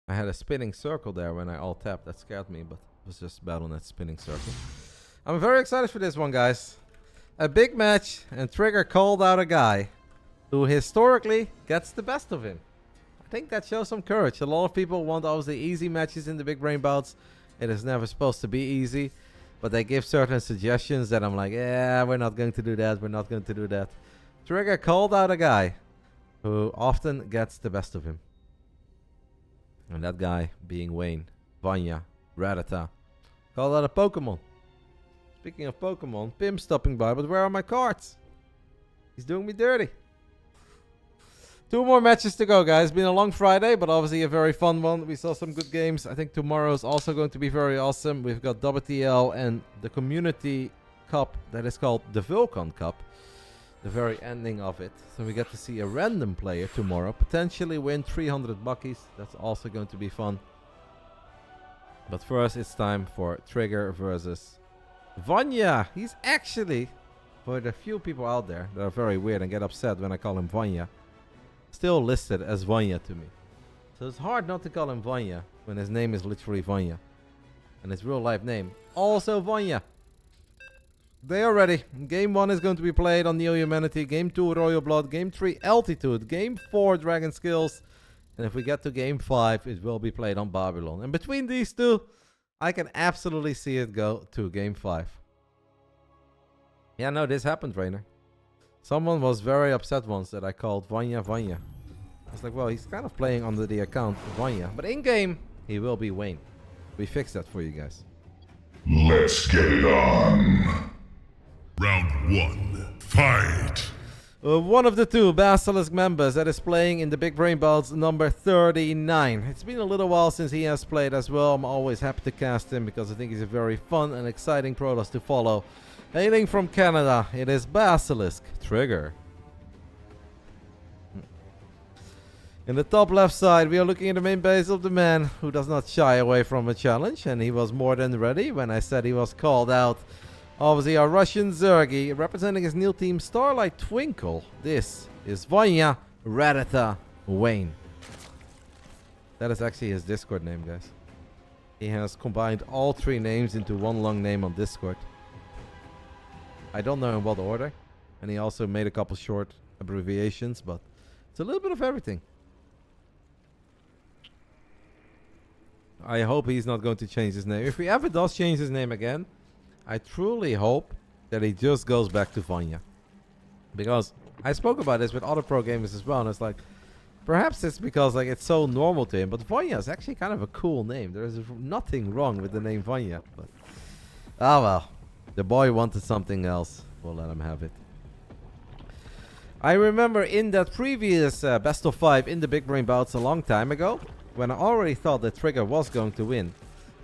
I had a spinning circle there when I alt-tapped. That scared me, but it was just bad on that spinning circle. I'm very excited for this one, guys. A big match, and Trigger called out a guy who historically gets the best of him. I think that shows some courage. A lot of people want obviously easy matches in the Big Brain Bouts. It is never supposed to be easy. But they give certain suggestions that I'm like, yeah, we're not going to do that. We're not going to do that. Trigger called out a guy who often gets the best of him. And that guy being Wayne, Vanya, Rattata. Called out a Pokemon. Speaking of Pokemon, Pim's stopping by, but where are my cards? He's doing me dirty. 2 more matches to go, guys. Been a long Friday, but obviously a very fun one. We saw some good games. I think tomorrow is also going to be very awesome. We've got WTL and the Community Cup that is called the Vulcan Cup. The very ending of it. So we get to see a random player tomorrow potentially win 300 buckies. That's also going to be fun. But first, it's time for Trigger versus Vanya. He's actually, for the few people out there that are very weird and get upset when I call him Vanya, still listed as Vanya to me. So it's hard not to call him Vanya when his name is literally Vanya. And his real life name, also Vanya. They are ready. Game 1 is going to be played on Neo Humanity. Game 2, Royal Blood. Game 3, Altitude. Game 4, Dragon Skills. And if we get to Game 5, it will be played on Babylon. And between these two, I can absolutely see it go to Game 5. Yeah, no, this happened, Rainer. Someone was very upset once that I called Vanya Vanya. I was like, well, he's kind of playing under the account Vanya. But in-game, he will be Wayne. We fixed that for you guys. Let's get it on. Round 1. Fight! One of the 2 Basilisk members that is playing in the Big Brain Bouts number 39. It's been a little while since he has played as well. I'm always happy to cast him because I think he's a very fun and exciting Protoss to follow. Hailing from Canada, it is Basilisk Trigger. In the top left side, we are looking at the main base of the man who does not shy away from a challenge. And he was more than ready when I said he was called out. Obviously, our Russian Zergy, representing his new team, Starlight Twinkle. This is Vanya Rattata Wayne. That is actually his Discord name, guys. He has combined all 3 names into one long name on Discord. I don't know in what order. And he also made a couple short abbreviations, but it's a little bit of everything. I hope he's not going to change his name. If he ever does change his name again, I truly hope that he just goes back to Vanya. Because I spoke about this with other pro gamers as well, and it's like, perhaps it's because like it's so normal to him, but Vanya is actually kind of a cool name. There is nothing wrong with the name Vanya. But ah well, the boy wanted something else. We'll let him have it. I remember in that previous best of 5 in the Big Brain Bouts a long time ago, when I already thought that Trigger was going to win,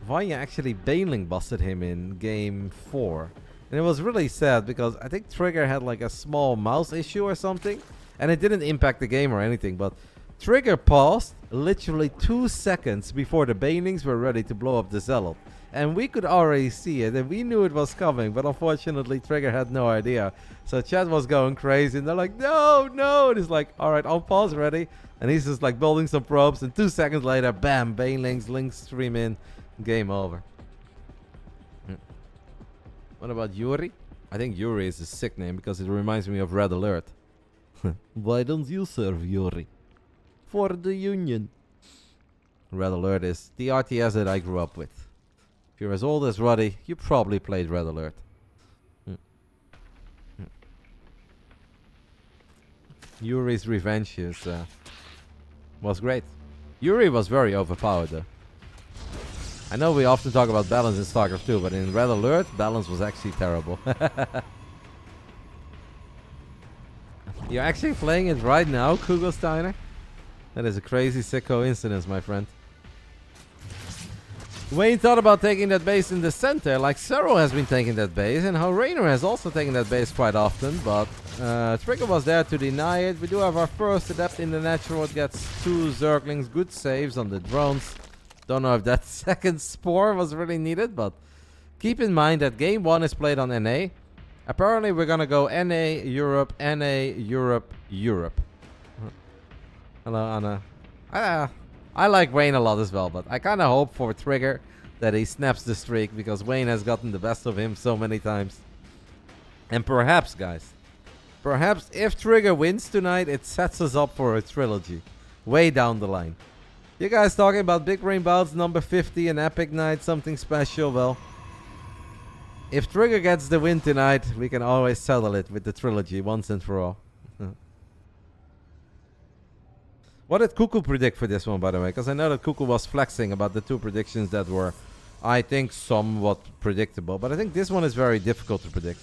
Vanya actually bailing busted him in game 4. And it was really sad because I think Trigger had like a small mouse issue or something. And it didn't impact the game or anything, but Trigger paused literally 2 seconds before the banelings were ready to blow up the Zealot. And we could already see it, and we knew it was coming, but unfortunately Trigger had no idea. So chat was going crazy, and they're like, no, no! And he's like, alright, on pause, ready? And he's just like building some probes, and 2 seconds later, bam, banelings, links stream in, game over. What about Yuri? I think Yuri is a sick name, because it reminds me of Red Alert. Why don't you serve Yuri? For the Union. Red Alert is the RTS that I grew up with. If you're as old as Ruddy, you probably played Red Alert. Yuri's Revenge was great. Yuri was very overpowered though. I know we often talk about balance in StarCraft 2, but in Red Alert, balance was actually terrible. You're actually playing it right now, Kugelsteiner? That is a crazy sick coincidence, my friend. Wayne thought about taking that base in the center, like Zero has been taking that base, and how Rainer has also taken that base quite often, but Trigger was there to deny it. We do have our first Adept in the Natural. It gets 2 Zerglings, good saves on the drones. Don't know if that second Spore was really needed, but keep in mind that game 1 is played on NA. Apparently we're gonna go NA, Europe, NA, Europe, Europe. Hello, Anna. I like Wayne a lot as well, but I kind of hope for Trigger that he snaps the streak because Wayne has gotten the best of him so many times. And perhaps, guys, perhaps if Trigger wins tonight, it sets us up for a trilogy way down the line. You guys talking about Big Brain Bouts number 50, an epic night, something special? Well, if Trigger gets the win tonight, we can always settle it with the trilogy once and for all. What did Cuckoo predict for this one, by the way? Because I know that Cuckoo was flexing about the two predictions that were, I think, somewhat predictable. But I think this one is very difficult to predict.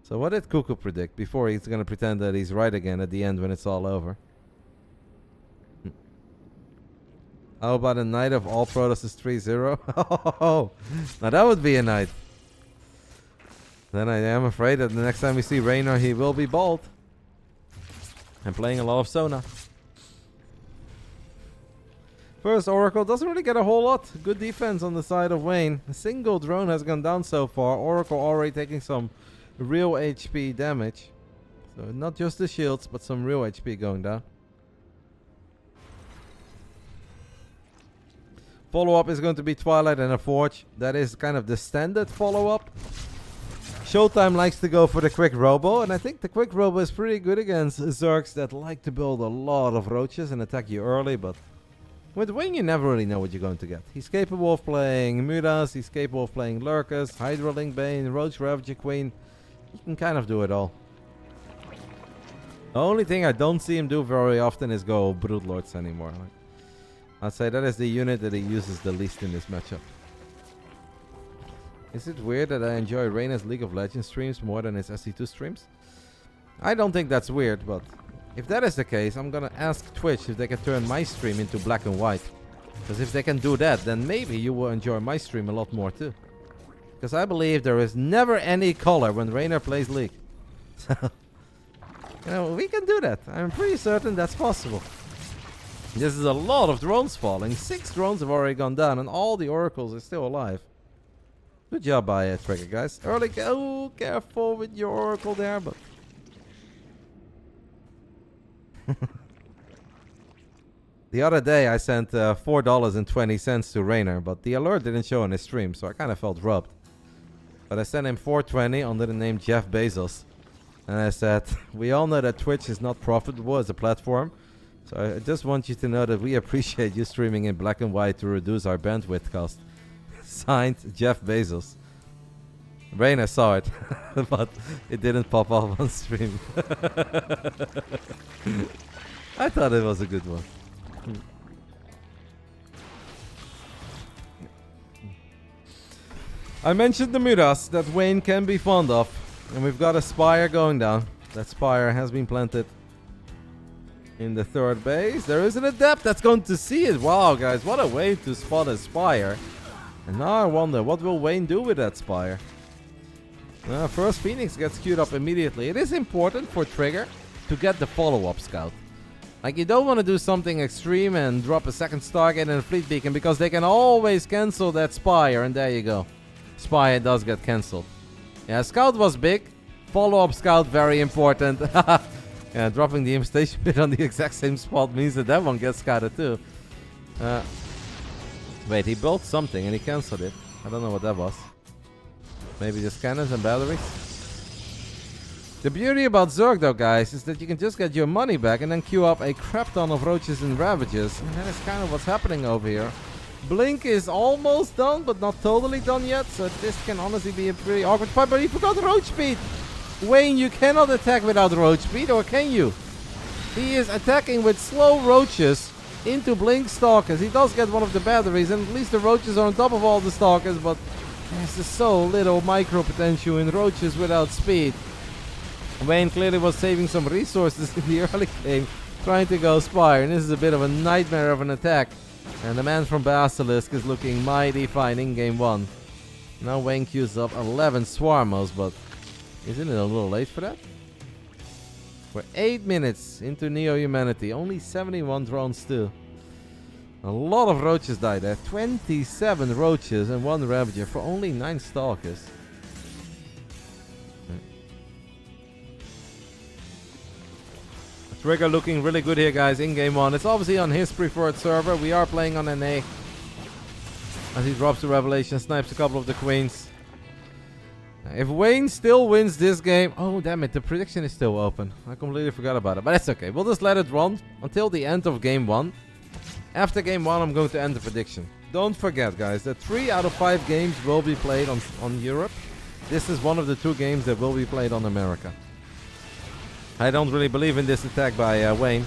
So what did Cuckoo predict before he's going to pretend that he's right again at the end when it's all over? How about a night of all Protoss is 3-0? Oh, now that would be a night. Then I am afraid that the next time we see Raynor, he will be bald. And playing a lot of Sona. First Oracle doesn't really get a whole lot. Good defense on the side of Wayne. A single drone has gone down so far. Oracle already taking some real HP damage. So not just the shields, but some real HP going down. Follow-up is going to be Twilight and a Forge. That is kind of the standard follow-up. Showtime likes to go for the quick robo, and I think the quick robo is pretty good against Zergs that like to build a lot of roaches and attack you early, but with Wayne you never really know what you're going to get. He's capable of playing Mudas, he's capable of playing Lurkers, Hydralink Bane, Roach Ravager Queen. He can kind of do it all. The only thing I don't see him do very often is go Broodlords anymore. I'd say that is the unit that he uses the least in this matchup. Is it weird that I enjoy Reyna's League of Legends streams more than his SC2 streams? I don't think that's weird, but if that is the case, I'm gonna ask Twitch if they can turn my stream into black and white. Because if they can do that, then maybe you will enjoy my stream a lot more too. Because I believe there is never any color when Reyna plays League. So, you know, we can do that. I'm pretty certain that's possible. This is a lot of drones falling. 6 drones have already gone down and all the oracles are still alive. Good job by Trigger, guys. Early go. Careful with your oracle there, but... The other day I sent $4.20 to Raynor, but the alert didn't show on his stream, so I kind of felt robbed. But I sent him $4.20 under the name Jeff Bezos. And I said, we all know that Twitch is not profitable as a platform. So I just want you to know that we appreciate you streaming in black and white to reduce our bandwidth cost. Signed, Jeff Bezos. Raynor saw it, but it didn't pop up on stream. I thought it was a good one. I mentioned the Mudas that Wayne can be fond of. And we've got a Spire going down. That Spire has been planted in the third base. There is an Adept that's going to see it. Wow, guys, what a way to spot a Spire. And now I wonder, what will Wayne do with that Spire? First Phoenix gets queued up immediately. It is important for Trigger to get the follow-up scout. Like, you don't want to do something extreme and drop a second Stargate and a Fleet Beacon because they can always cancel that Spire, and there you go. Spire does get cancelled. Yeah, Scout was big. Follow-up Scout, very important. Yeah, dropping the infestation bit on the exact same spot means that that one gets scouted too. Wait, he built something and he cancelled it. I don't know what that was. Maybe just cannons and batteries? The beauty about Zerg though, guys, is that you can just get your money back and then queue up a crap ton of roaches and ravages. And that is kind of what's happening over here. Blink is almost done, but not totally done yet. So this can honestly be a pretty awkward fight. But he forgot roach speed. Wayne, you cannot attack without roach speed, or can you? He is attacking with slow roaches into Blink Stalkers. He does get one of the batteries, and at least the roaches are on top of all the Stalkers, but there's just so little micro potential in roaches without speed. Wayne clearly was saving some resources in the early game, trying to go Spire, and this is a bit of a nightmare of an attack. And the man from Basilisk is looking mighty fine in game 1. Now Wayne queues up 11 Swarmos, but isn't it a little late for that? We're 8 minutes into Neo-Humanity, only 71 drones still. A lot of roaches died there. 27 roaches and 1 Ravager for only 9 Stalkers. Trigger looking really good here, guys, in game 1. It's obviously on his preferred server. We are playing on NA. As he drops the Revelation, snipes a couple of the queens. If Wayne still wins this game... Oh, damn it. The prediction is still open. I completely forgot about it. But it's okay. We'll just let it run until the end of game 1. After game 1, I'm going to end the prediction. Don't forget, guys, that 3 out of 5 games will be played on Europe. This is one of the 2 games that will be played on America. I don't really believe in this attack by Wayne.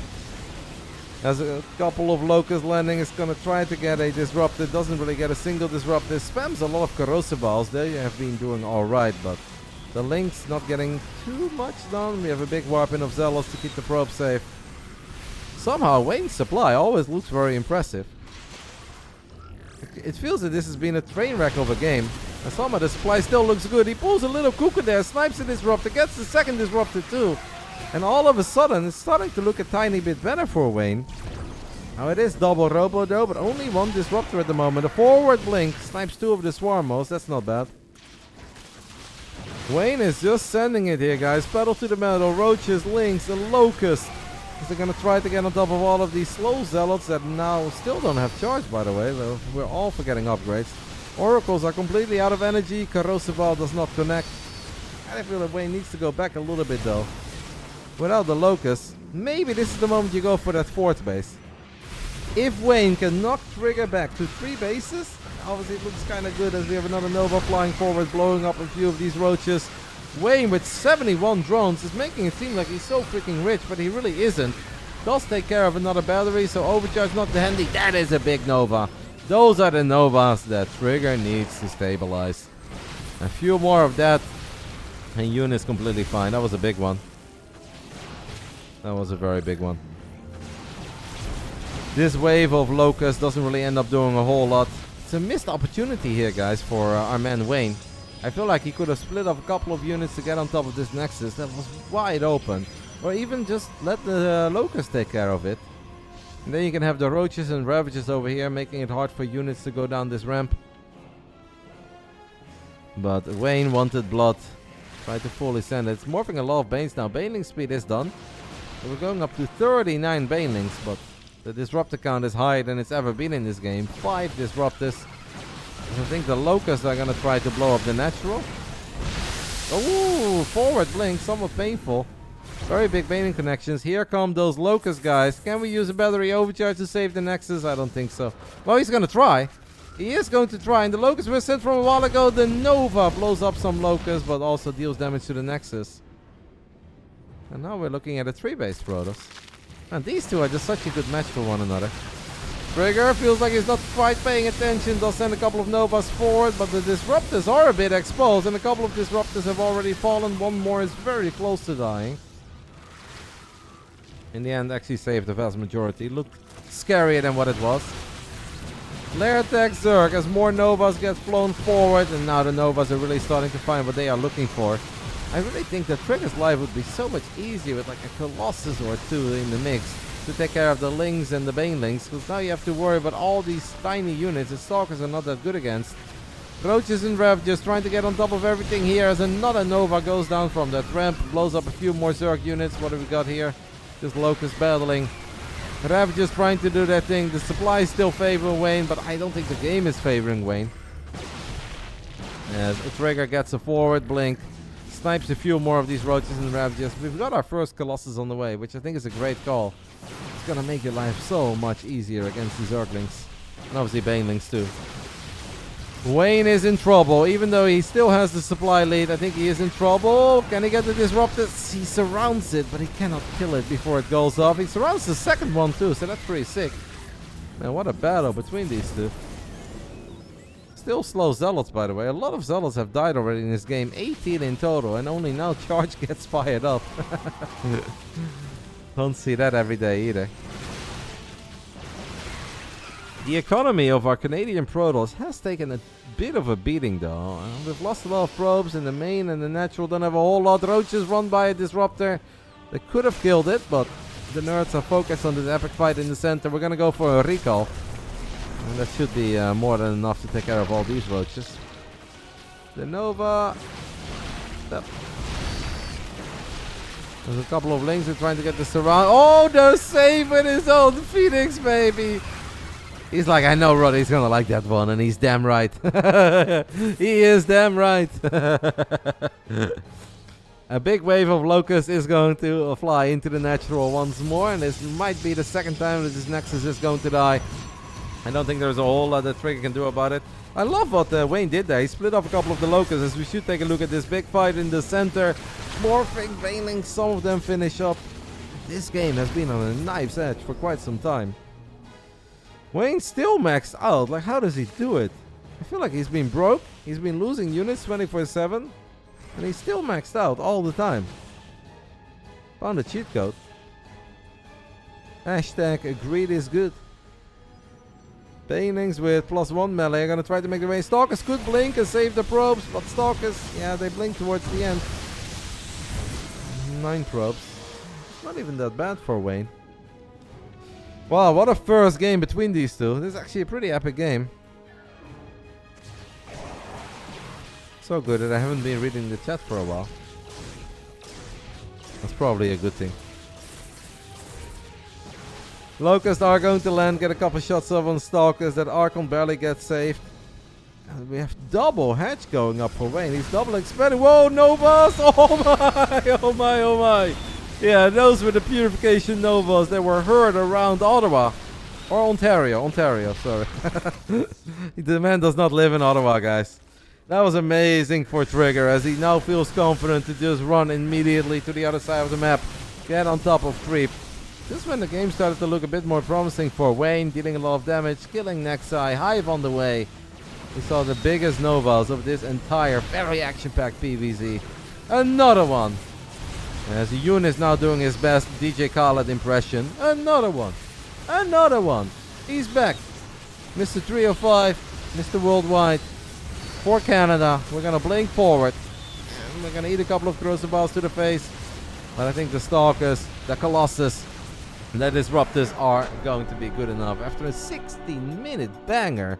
Has a couple of Locust landing. Is going to try to get a Disrupted. Doesn't really get a single Disrupted. Spams a lot of Corrosive Balls. They have been doing alright, but the Lynx not getting too much done. We have a big warping of Zealots to keep the probe safe. Somehow Wayne's supply always looks very impressive. It feels that this has been a train wreck of a game. And somehow the supply still looks good. He pulls a little cuckoo there, snipes a Disruptor, gets the second Disruptor too. And all of a sudden, it's starting to look a tiny bit better for Wayne. Now it is double Robo though, but only 1 Disruptor at the moment. A forward blink, snipes 2 of the Swarmos, that's not bad. Wayne is just sending it here, guys. Pedal to the metal, Roaches, Lynx, and Locust. They're gonna try to get on top of all of these slow Zealots that now still don't have charge, by the way. We're all for getting upgrades. Oracles are completely out of energy. Corrosive Ball does not connect. I feel that Wayne needs to go back a little bit though. Without the Locust, maybe this is the moment you go for that 4th base. If Wayne can knock Trigger back to 3 bases, obviously it looks kind of good as we have another Nova flying forward, blowing up a few of these Roaches. Wayne with 71 drones is making it seem like he's so freaking rich, but he really isn't. Does take care of another battery, so Overcharge not the handy. That is a big Nova. Those are the Novas that Trigger needs to stabilize. A few more of that, and Unit's completely fine. That was a big one. That was a very big one. This wave of Locust doesn't really end up doing a whole lot. It's a missed opportunity here, guys, for our man Wayne. I feel like he could have split up a couple of units to get on top of this Nexus. That was wide open. Or even just let the Locust take care of it. And then you can have the Roaches and Ravages over here, making it hard for units to go down this ramp. But Wayne wanted blood. Tried to fully send it. It's morphing a lot of Banes now. Baneling speed is done. We're going up to 39 Banelings, but the Disruptor count is higher than it's ever been in this game. 5 Disruptors. I think the Locusts are going to try to blow up the Natural. Oh, forward blink, somewhat painful. Very big Baneling connections. Here come those Locust guys. Can we use a battery overcharge to save the Nexus? I don't think so. Well, he's going to try. He is going to try. And the Locusts were sent from a while ago. The Nova blows up some Locusts, but also deals damage to the Nexus. And now we're looking at a 3-base Protoss. And these two are just such a good match for one another. Trigger feels like he's not quite paying attention. Does send a couple of Novas forward, but the Disruptors are a bit exposed. And a couple of Disruptors have already fallen. One more is very close to dying. In the end, actually saved the vast majority. Looked scarier than what it was. Lair attack Zerg as more Novas get flown forward. And now the Novas are really starting to find what they are looking for. I really think that Trigger's life would be so much easier with like a Colossus or 2 in the mix to take care of the Lings and the Banelings, because now you have to worry about all these tiny units that Stalkers are not that good against. Roaches and Rev just trying to get on top of everything here as another Nova goes down from that ramp, blows up a few more Zerg units. What have we got here? Just Locust battling. Rev just trying to do that thing. The supply is still favoring Wayne, but I don't think the game is favoring Wayne. As Trigger gets a forward blink. Snipes a few more of these Roaches and Ravages. We've got our first Colossus on the way, which I think is a great call. It's gonna make your life so much easier against the Zerglings. And obviously Banelings too. Wayne is in trouble, even though he still has the supply lead. I think he is in trouble. Can he get the Disruptors? He surrounds it, but he cannot kill it before it goes off. He surrounds the second one too, so that's pretty sick. Man, what a battle between these two. Still slow Zealots, by the way. A lot of Zealots have died already in this game. 18 in total, and only now Charge gets fired up. Don't see that every day either. The economy of our Canadian Protoss has taken a bit of a beating though. We've lost a lot of probes in the main and the Natural don't have a whole lot. Roaches run by a Disruptor. They could have killed it, but the nerds are focused on this epic fight in the center. We're gonna go for a recall. And that should be more than enough to take care of all these Roaches. The Nova. Yep. There's a couple of links who are trying to get the surround. Oh, the save with his own Phoenix, baby. He's like, I know Roddy's gonna like that one, and he's damn right. He is damn right. A big wave of locusts is going to fly into the natural once more, and this might be the second time that this Nexus is going to die. I don't think there's a whole lot that Trigger can do about it. I love what Wayne did there. He split off a couple of the locusts, as we should take a look at this big fight in the center. Morphing, Veiling, some of them finish up. This game has been on a knife's edge for quite some time. Wayne still maxed out. Like, how does he do it? I feel like he's been broke. He's been losing units 24/7. And he's still maxed out all the time. Found a cheat code. Hashtag greed is good. Paintings with +1 melee are gonna try to make the way. Stalkers could blink and save the probes, but Stalkers, yeah, they blink towards the end. 9 probes. Not even that bad for Wayne. Wow, what a first game between these two. This is actually a pretty epic game. So good that I haven't been reading the chat for a while. That's probably a good thing. Locusts are going to land, get a couple shots off on Stalkers. That Archon barely gets saved. And we have double hatch going up for Wayne. He's double expanding. Whoa, Novas! Oh my! Oh my, oh my! Yeah, those were the purification Novas that were heard around Ottawa. Or Ontario. Ontario, sorry. The man does not live in Ottawa, guys. That was amazing for Trigger, as he now feels confident to just run immediately to the other side of the map. Get on top of creep. Just when the game started to look a bit more promising for Wayne, dealing a lot of damage, killing Nexi, Hive on the way. We saw the biggest Novas of this entire very action-packed PvZ. Another one. As Yoon is now doing his best DJ Khaled impression. Another one. Another one. He's back. Mr. 305, Mr. Worldwide. For Canada, we're gonna blink forward. And we're gonna eat a couple of crucibles to the face. But I think the Stalkers, the Colossus, the Disruptors are going to be good enough. After a 16-minute banger,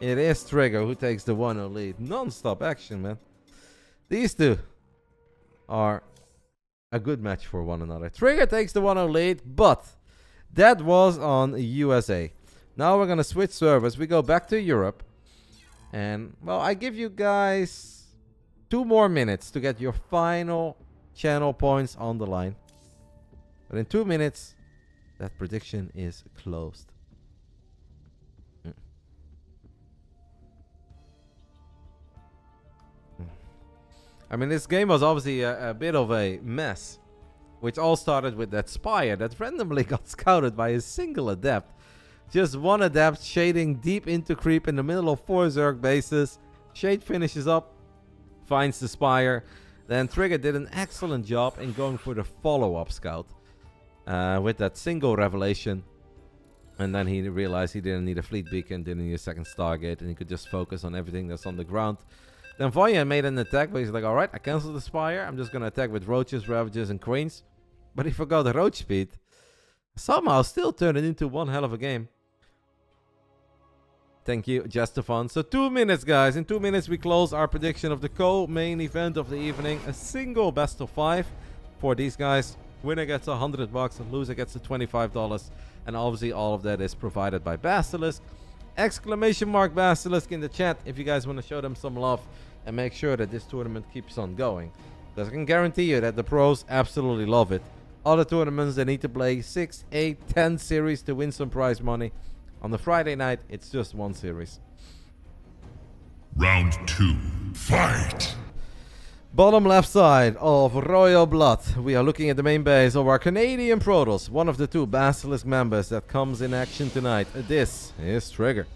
it is Trigger who takes the 1-0 lead. Non-stop action, man. These two are a good match for one another. Trigger takes the 1-0 lead, but that was on USA. Now we're gonna switch servers. We go back to Europe. And, well, I give you guys 2 more minutes to get your final channel points on the line. But in 2 minutes, that prediction is closed. I mean, this game was obviously a bit of a mess. Which all started with that Spire that randomly got scouted by a single Adept. Just one Adept shading deep into creep in the middle of 4 Zerg bases. Shade finishes up, finds the Spire. Then Trigger did an excellent job in going for the follow-up scout. With that single revelation. And then he realized he didn't need a fleet beacon, didn't need a second Stargate, and he could just focus on everything that's on the ground. Then Vanya made an attack, but he's like, alright, I canceled the Spire. I'm just going to attack with Roaches, Ravages, and Queens. But he forgot the Roach speed. Somehow still turned it into one hell of a game. Thank you, Jestefan. So 2 minutes, guys. In 2 minutes, we close our prediction of the co-main event of the evening. A single best of 5 for these guys. Winner gets $100 and loser gets the $25. And obviously, all of that is provided by Basilisk. Exclamation mark Basilisk in the chat if you guys want to show them some love and make sure that this tournament keeps on going. Because I can guarantee you that the pros absolutely love it. Other tournaments, they need to play 6, 8, 10 series to win some prize money. On the Friday night, it's just 1 series. Round 2. Fight! Bottom left side of Royal Blood. We are looking at the main base of our Canadian Protoss. One of the 2 Basilisk members that comes in action tonight. This is Trigger.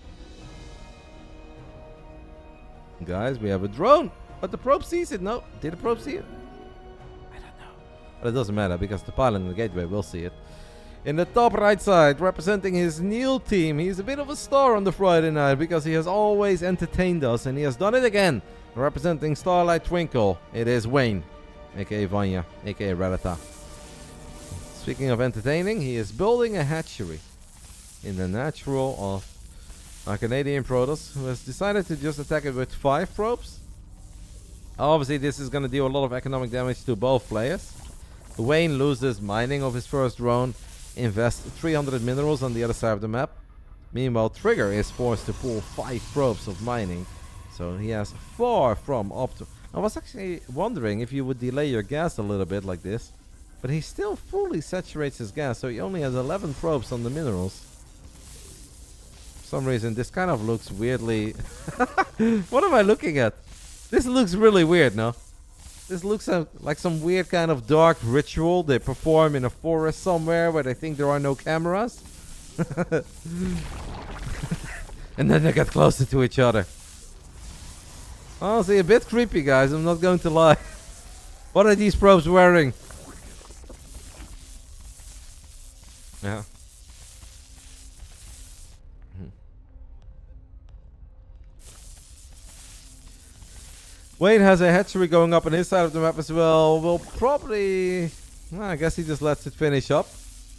Guys, we have a drone. But the probe sees it. No, did the probe see it? I don't know. But it doesn't matter because the pilot in the gateway will see it. In the top right side, representing his Neil team, he's a bit of a star on the Friday night because he has always entertained us, and he has done it again. Representing Starlight Twinkle, it is Wayne, aka Vanya, aka Relata. Speaking of entertaining, he is building a hatchery in the natural of our Canadian Protoss, who has decided to just attack it with 5 probes. Obviously, this is going to deal a lot of economic damage to both players. Wayne loses mining of his first drone, invests 300 minerals on the other side of the map. Meanwhile, Trigger is forced to pull 5 probes of mining, so he has far from optimal. I was actually wondering if you would delay your gas a little bit like this, but he still fully saturates his gas, so he only has 11 probes on the minerals. For some reason, this kind of looks weirdly... What am I looking at? This looks really weird, no? This looks like some weird kind of dark ritual they perform in a forest somewhere where they think there are no cameras. And then they get closer to each other. Honestly, a bit creepy, guys. I'm not going to lie. What are these probes wearing? Yeah. Wayne has a hatchery going up on his side of the map as well. We'll probably... Well, I guess he just lets it finish up.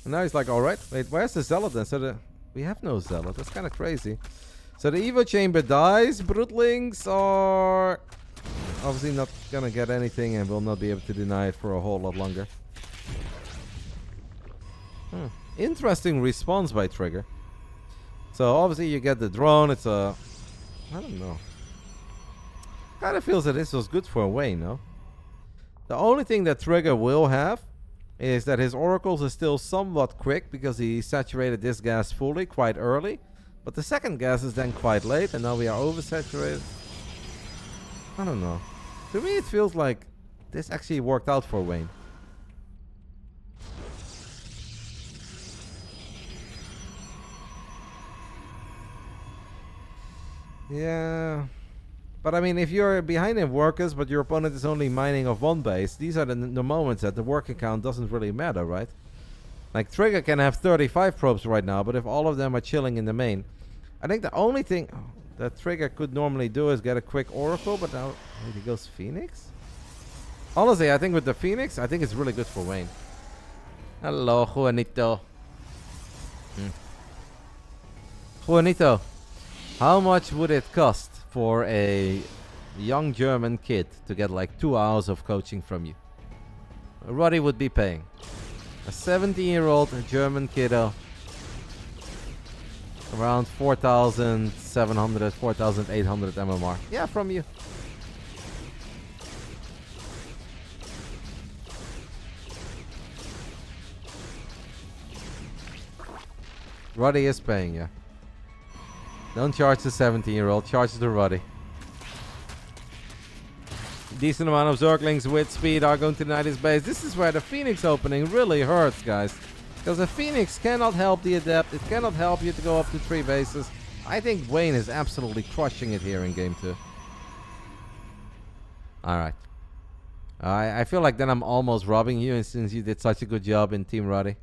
And now he's like, alright, wait, where's the zealot then? So we have no zealot. That's kind of crazy. So the Evo chamber dies. Broodlings are obviously not gonna get anything and will not be able to deny it for a whole lot longer. Interesting response by Trigger. So obviously you get the drone. It's a... I don't know. Kind of feels that this was good for Wayne, no? The only thing that Trigger will have is that his oracles are still somewhat quick because he saturated this gas fully quite early. But the second gas is then quite late and now we are oversaturated. I don't know. To me it feels like this actually worked out for Wayne. Yeah... But I mean, if you're behind in workers, but your opponent is only mining of one base, these are the moments that the working count doesn't really matter, right? Like, Trigger can have 35 probes right now, but if all of them are chilling in the main, I think the only thing that Trigger could normally do is get a quick Oracle, but now he goes Phoenix? Honestly, I think with the Phoenix, I think it's really good for Wayne. Hello, Juanito. Juanito, how much would it cost for a young German kid to get like 2 hours of coaching from you? Roddy would be paying. A 17-year-old German kiddo. Around 4,700, 4,800 MMR. Yeah, from you. Roddy is paying, yeah. Don't charge the 17-year-old, charge the Roddy. Decent amount of Zerglings with speed are going to deny this base. This is where the Phoenix opening really hurts, guys. Because the Phoenix cannot help the Adept. It cannot help you to go up to 3 bases. I think Wayne is absolutely crushing it here in game 2. Alright. I feel like then I'm almost robbing you, and since you did such a good job in Team Roddy.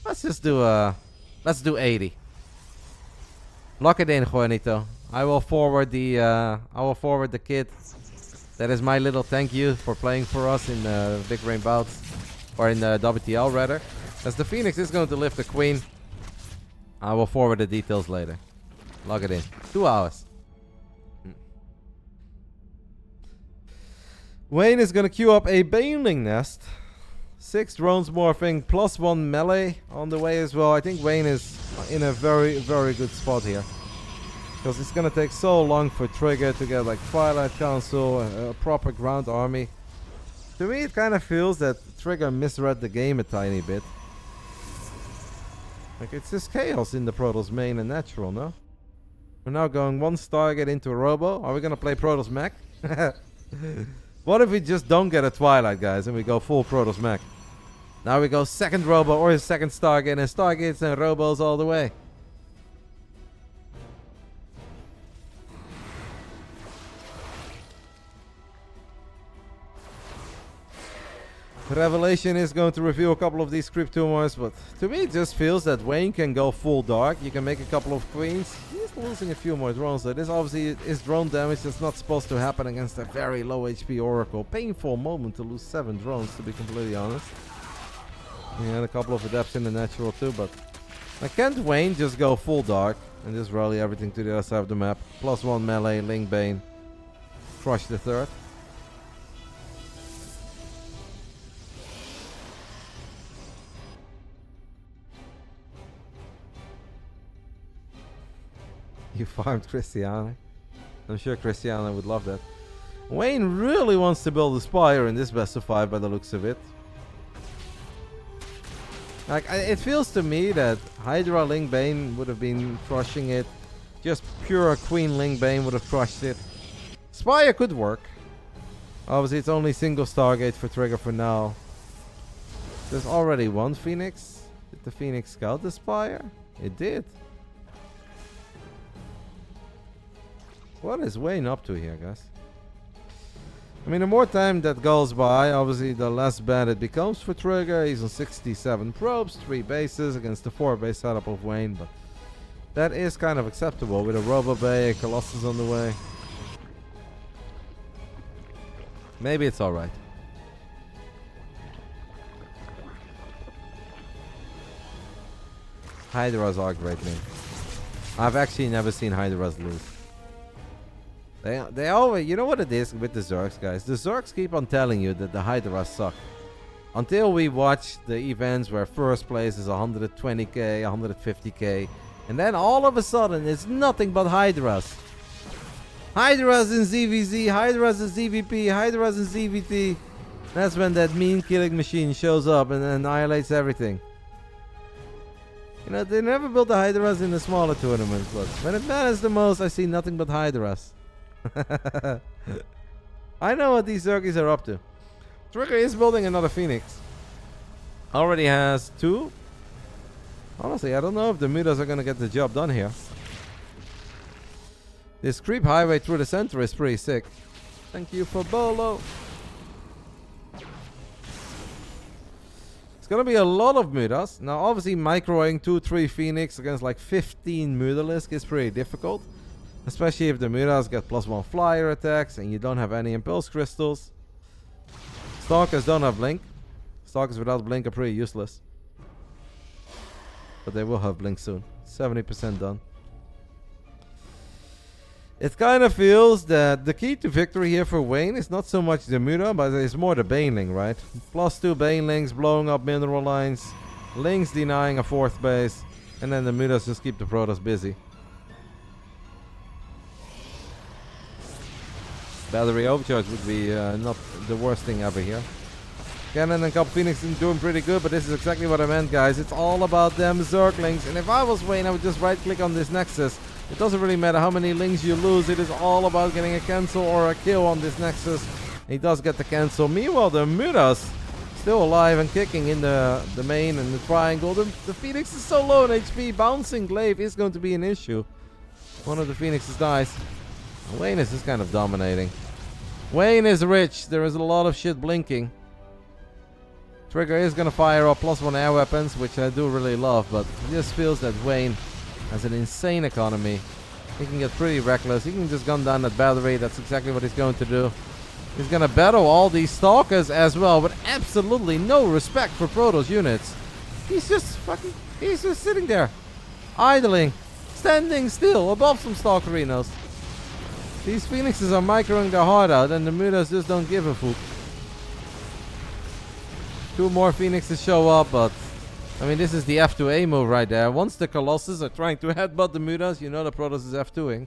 Let's just do let's do 80. Lock it in, Juanito. I will forward the kid. That is my little thank you for playing for us in Big Brain Bouts. Or in WTL, rather. As the Phoenix is going to lift the Queen. I will forward the details later. Lock it in. 2 hours. Wayne is going to queue up a Baneling Nest. 6 drones morphing, plus 1 melee on the way as well. I think Wayne is in a very, very good spot here. Because it's going to take so long for Trigger to get like Twilight Council, a proper ground army. To me it kind of feels that Trigger misread the game a tiny bit. Like, it's just chaos in the Protoss main and natural, no? We're now going 1 Stargate into a Robo. Are we going to play Protoss Mech? What if we just don't get a Twilight, guys, and we go full Protoss Mech? Now we go 2nd Robo or his 2nd Stargate, and Stargates and Robos all the way. Revelation is going to reveal a couple of these creep tumors, but to me it just feels that Wayne can go full dark. You can make a couple of queens. He's losing a few more drones, so this obviously is drone damage that's not supposed to happen against a very low HP Oracle. Painful moment to lose 7 drones, to be completely honest. He had a couple of adepts in the natural too, but can't Wayne just go full dark and just rally everything to the other side of the map? Plus 1 melee, Link Bane, crush the 3rd. You farmed Christiana. I'm sure Christiana would love that. Wayne really wants to build a Spire in this best of 5 by the looks of it. Like, it feels to me that Hydra Ling Bane would have been crushing it. Just pure Queen Ling Bane would have crushed it. Spire could work. Obviously, it's only single Stargate for Trigger for now. There's already one Phoenix. Did the Phoenix scout the Spire? It did. What is Wayne up to here, guys? I mean, the more time that goes by, obviously, the less bad it becomes for Trigger. He's on 67 probes, 3 bases against the 4 base setup of Wayne, but that is kind of acceptable with a Robo Bay, a Colossus on the way. Maybe it's alright. Hydras are great name. I've actually never seen Hydras lose. They always, you know what it is with the Zergs, guys? The Zergs keep on telling you that the Hydras suck. Until we watch the events where first place is 120k, 150k, and then all of a sudden it's nothing but Hydras. Hydras in ZVZ, Hydras in ZVP, Hydras in ZVT. That's when that mean killing machine shows up and annihilates everything. You know, they never built the Hydras in the smaller tournaments, but when it matters the most, I see nothing but Hydras. I know what these Zergies are up to. Trigger is building another Phoenix. Already has 2. Honestly, I don't know if the Mutas are gonna get the job done here. This creep highway through the center is pretty sick. Thank you for Bolo. It's gonna be a lot of Mutas. Now obviously microing 2-3 Phoenix against like 15 Mutalisk is pretty difficult. Especially if the Mutas get +1 flyer attacks and you don't have any Impulse Crystals. Stalkers don't have Blink. Stalkers without Blink are pretty useless. But they will have Blink soon. 70% done. It kind of feels that the key to victory here for Wayne is not so much the Muta, but it's more the Baneling, right? +2 Banelings blowing up mineral lines. Lings denying a 4th base. And then the Mutas just keep the Protoss busy. Battery overcharge would be not the worst thing ever here. Cannon and couple Phoenix doing pretty good, but this is exactly what I meant, guys. It's all about them Zerglings. And if I was Wayne, I would just right click on this Nexus. It doesn't really matter how many Lings you lose. It is all about getting a cancel or a kill on this Nexus. He does get the cancel. Meanwhile, the Mutas still alive and kicking in the main and the triangle. The Phoenix is so low in HP. Bouncing Glaive is going to be an issue. One of the Phoenixes dies. Wayne is just kind of dominating. Wayne is rich. There is a lot of shit blinking. Trigger is going to fire up +1 air weapons, which I do really love, but it just feels that Wayne has an insane economy. He can get pretty reckless. He can just gun down that battery. That's exactly what he's going to do. He's going to battle all these Stalkers as well, with absolutely no respect for Protoss units. He's just sitting there, idling, standing still above some Stalkerinos. These Phoenixes are microing their heart out, and the Mutas just don't give a fuck. 2 more Phoenixes show up, but I mean, this is the F2A move right there. Once the Colossus are trying to headbutt the Mutas, you know the Protoss is F2ing.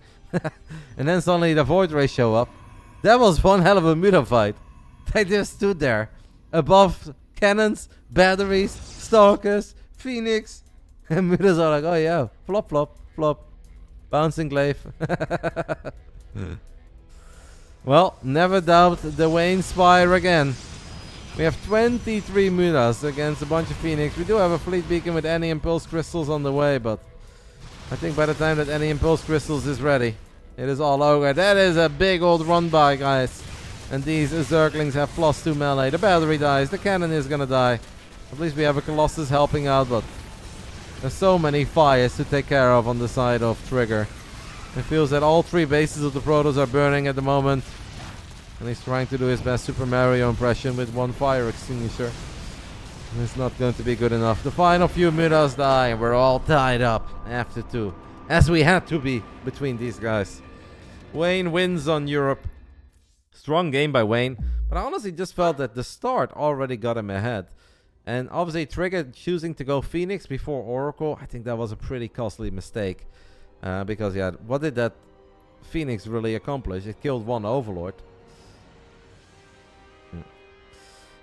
And then suddenly the Void Rays show up. That was one hell of a Muta fight. They just stood there above cannons, batteries, Stalkers, Phoenix. And Mutas are like, oh yeah, flop, flop, flop. Bouncing Glaive. Well, never doubt the Wayne Spire again. We have 23 Mutas against a bunch of Phoenix. We do have a Fleet Beacon with any Impulse Crystals on the way, but I think by the time that any Impulse Crystals is ready, it is all over. That is a big old run by, guys. And these Zerglings have +2 melee. The battery dies. The cannon is gonna die. At least we have a Colossus helping out, but there's so many fires to take care of on the side of Trigger. It feels that all 3 bases of the Protoss are burning at the moment. And he's trying to do his best Super Mario impression with 1 fire extinguisher. And it's not going to be good enough. The final few Mutas die and we're all tied up after 2. As we had to be between these guys. Wayne wins on Europe. Strong game by Wayne. But I honestly just felt that the start already got him ahead. And obviously Trigger choosing to go Phoenix before Oracle, I think that was a pretty costly mistake. Because, yeah, what did that Phoenix really accomplish? It killed one Overlord.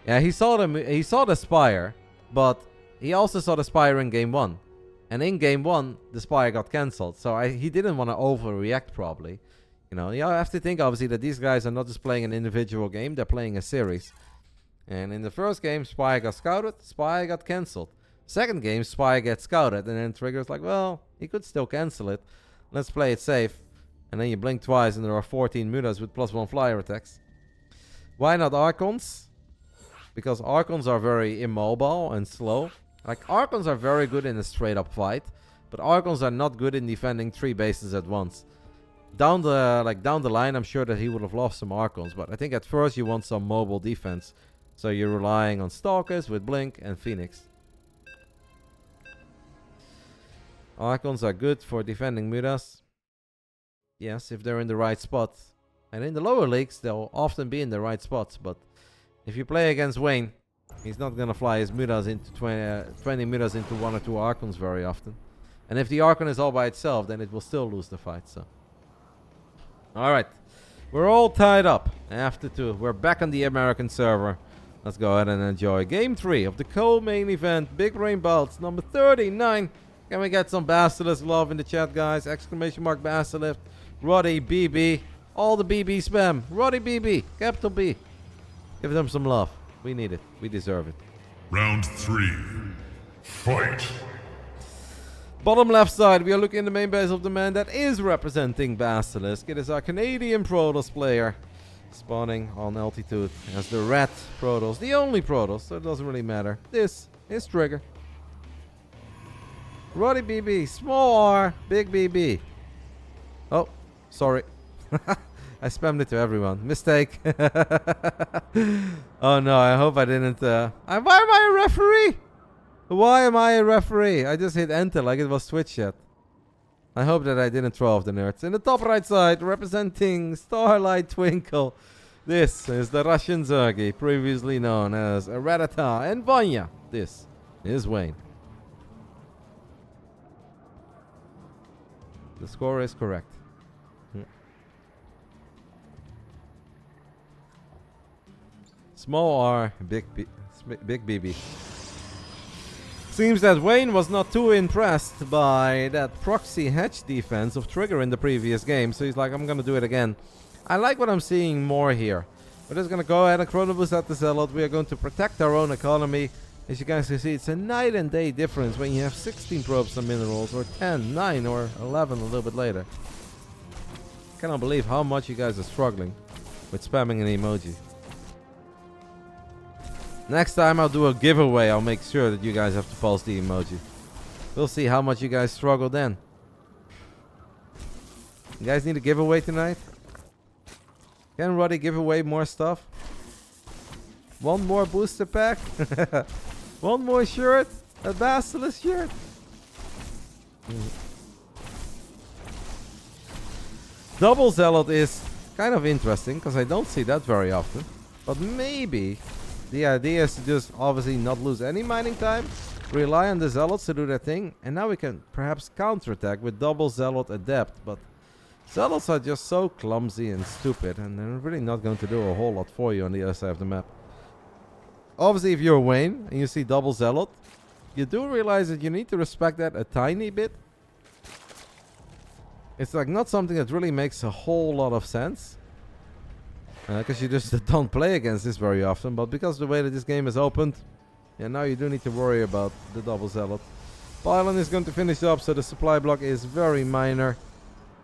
Yeah, he saw the Spire, but he also saw the Spire in game 1. And in game 1, the Spire got cancelled. So he didn't want to overreact, probably. You know, you have to think, obviously, that these guys are not just playing an individual game. They're playing a series. And in the first game, Spire got scouted. Spire got cancelled. Second game, Spire gets scouted. And then Trigger's like, well, he could still cancel it. Let's play it safe. And then you blink twice and there are 14 mutas with +1 flyer attacks. Why not Archons? Because Archons are very immobile and slow. Like, Archons are very good in a straight up fight. But Archons are not good in defending 3 bases at once. Down the line, I'm sure that he would have lost some Archons. But I think at first you want some mobile defense. So you're relying on Stalkers with Blink and Phoenix. Archons are good for defending mutas. Yes, if they're in the right spot. And in the lower leagues, they'll often be in the right spots. But if you play against Wayne, he's not going to fly his mutas into 20 mutas into 1 or 2 Archons very often. And if the Archon is all by itself, then it will still lose the fight. So, alright. We're all tied up after 2. We're back on the American server. Let's go ahead and enjoy Game 3 of the co-main event. Big Brain Bouts, number 39. Can we get some Basilisk love in the chat, guys? Exclamation mark Basilisk. Roddy BB. All the BB spam. Roddy BB. Capital B. Give them some love. We need it. We deserve it. Round 3. Fight. Bottom left side, we are looking at the main base of the man that is representing Basilisk. It is our Canadian Protoss player. Spawning on altitude as the red Protoss. The only Protoss, so it doesn't really matter. This is Trigger. Roddy BB. Small R. Big BB. Oh, sorry. I spammed it to everyone. Mistake. Oh no, I hope I didn't. Why am I a referee? Why am I a referee? I just hit enter like it was Twitch chat. I hope that I didn't throw off the nerds. In the top right side, representing Starlight Twinkle. This is the Russian Zerg, previously known as Ratata and Vanya. This is Wayne. The score is correct. Small R, big BB. Seems that Wayne was not too impressed by that proxy hedge defense of Trigger in the previous game, so he's like, I'm gonna do it again. I like what I'm seeing more here. We're just gonna go ahead and chrono boost at the Zealot. We are going to protect our own economy. As you guys can see, it's a night and day difference when you have 16 probes and minerals, or 10, 9, or 11 a little bit later. Cannot believe how much you guys are struggling with spamming an emoji. Next time I'll do a giveaway. I'll make sure that you guys have to post the emoji. We'll see how much you guys struggle then. You guys need a giveaway tonight? Can Roddy give away more stuff? One more booster pack? One more shirt? A Basilisk shirt? Double Zealot is kind of interesting because I don't see that very often. But maybe the idea is to just obviously not lose any mining time, rely on the Zealots to do their thing, and now we can perhaps counterattack with double Zealot Adept. But Zealots are just so clumsy and stupid, and they're really not going to do a whole lot for you on the other side of the map. Obviously, if you're Wayne and you see double Zealot, you do realize that you need to respect that a tiny bit. It's like not something that really makes a whole lot of sense. Because you just don't play against this very often. But because of the way that this game is opened, yeah, now you do need to worry about the double Zealot. Pylon is going to finish up, so the supply block is very minor.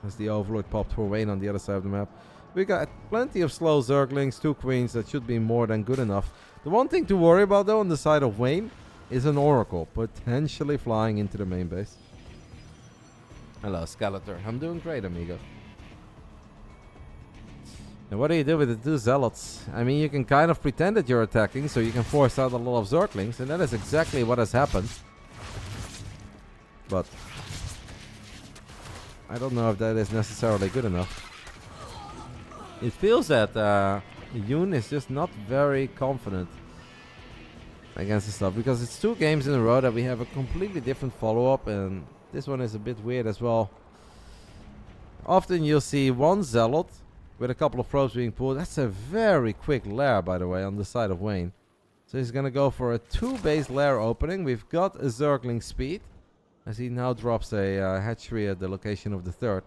As the Overlord popped for Wayne on the other side of the map. We got plenty of slow Zerglings, 2 Queens, that should be more than good enough. The one thing to worry about though on the side of Wayne is an Oracle, potentially flying into the main base. Hello Skeletor, I'm doing great amigo. And what do you do with the 2 Zealots? I mean, you can kind of pretend that you're attacking, so you can force out a lot of Zerglings, and that is exactly what has happened. But I don't know if that is necessarily good enough. It feels that Yoon is just not very confident against this stuff, because it's 2 games in a row that we have a completely different follow-up, and this one is a bit weird as well. Often you'll see one Zealot with a couple of probes being pulled. That's a very quick lair, by the way, on the side of Wayne. So he's going to go for a 2-base lair opening. We've got a Zergling speed, as he now drops a hatchery at the location of the 3rd.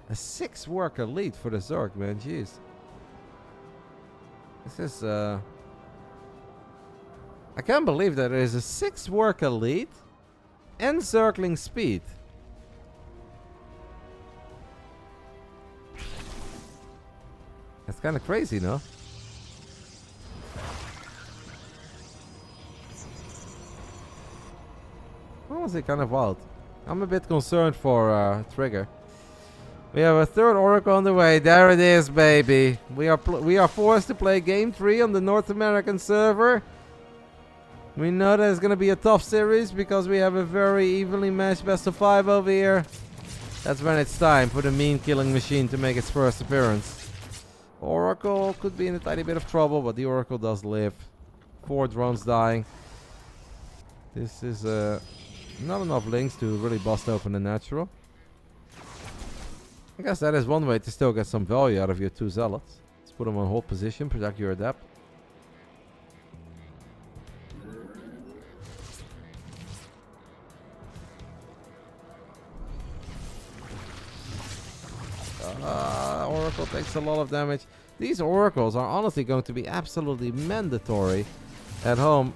A 6-worker lead for the Zerg, man. Jeez. This is... I can't believe that there is a 6-worker lead and Zergling speed. That's kind of crazy, no? Honestly, kind of wild. I'm a bit concerned for Trigger. We have a 3rd Oracle on the way. There it is, baby. We are forced to play Game 3 on the North American server. We know that it's going to be a tough series because we have a very evenly matched best of 5 over here. That's when it's time for the mean killing machine to make its first appearance. Oracle could be in a tiny bit of trouble, but the Oracle does live. 4 drones dying. This is not enough links to really bust open the natural. I guess that is one way to still get some value out of your 2 Zealots. Let's put them on hold position, protect your adept. Oracle takes a lot of damage. These Oracles are honestly going to be absolutely mandatory at home,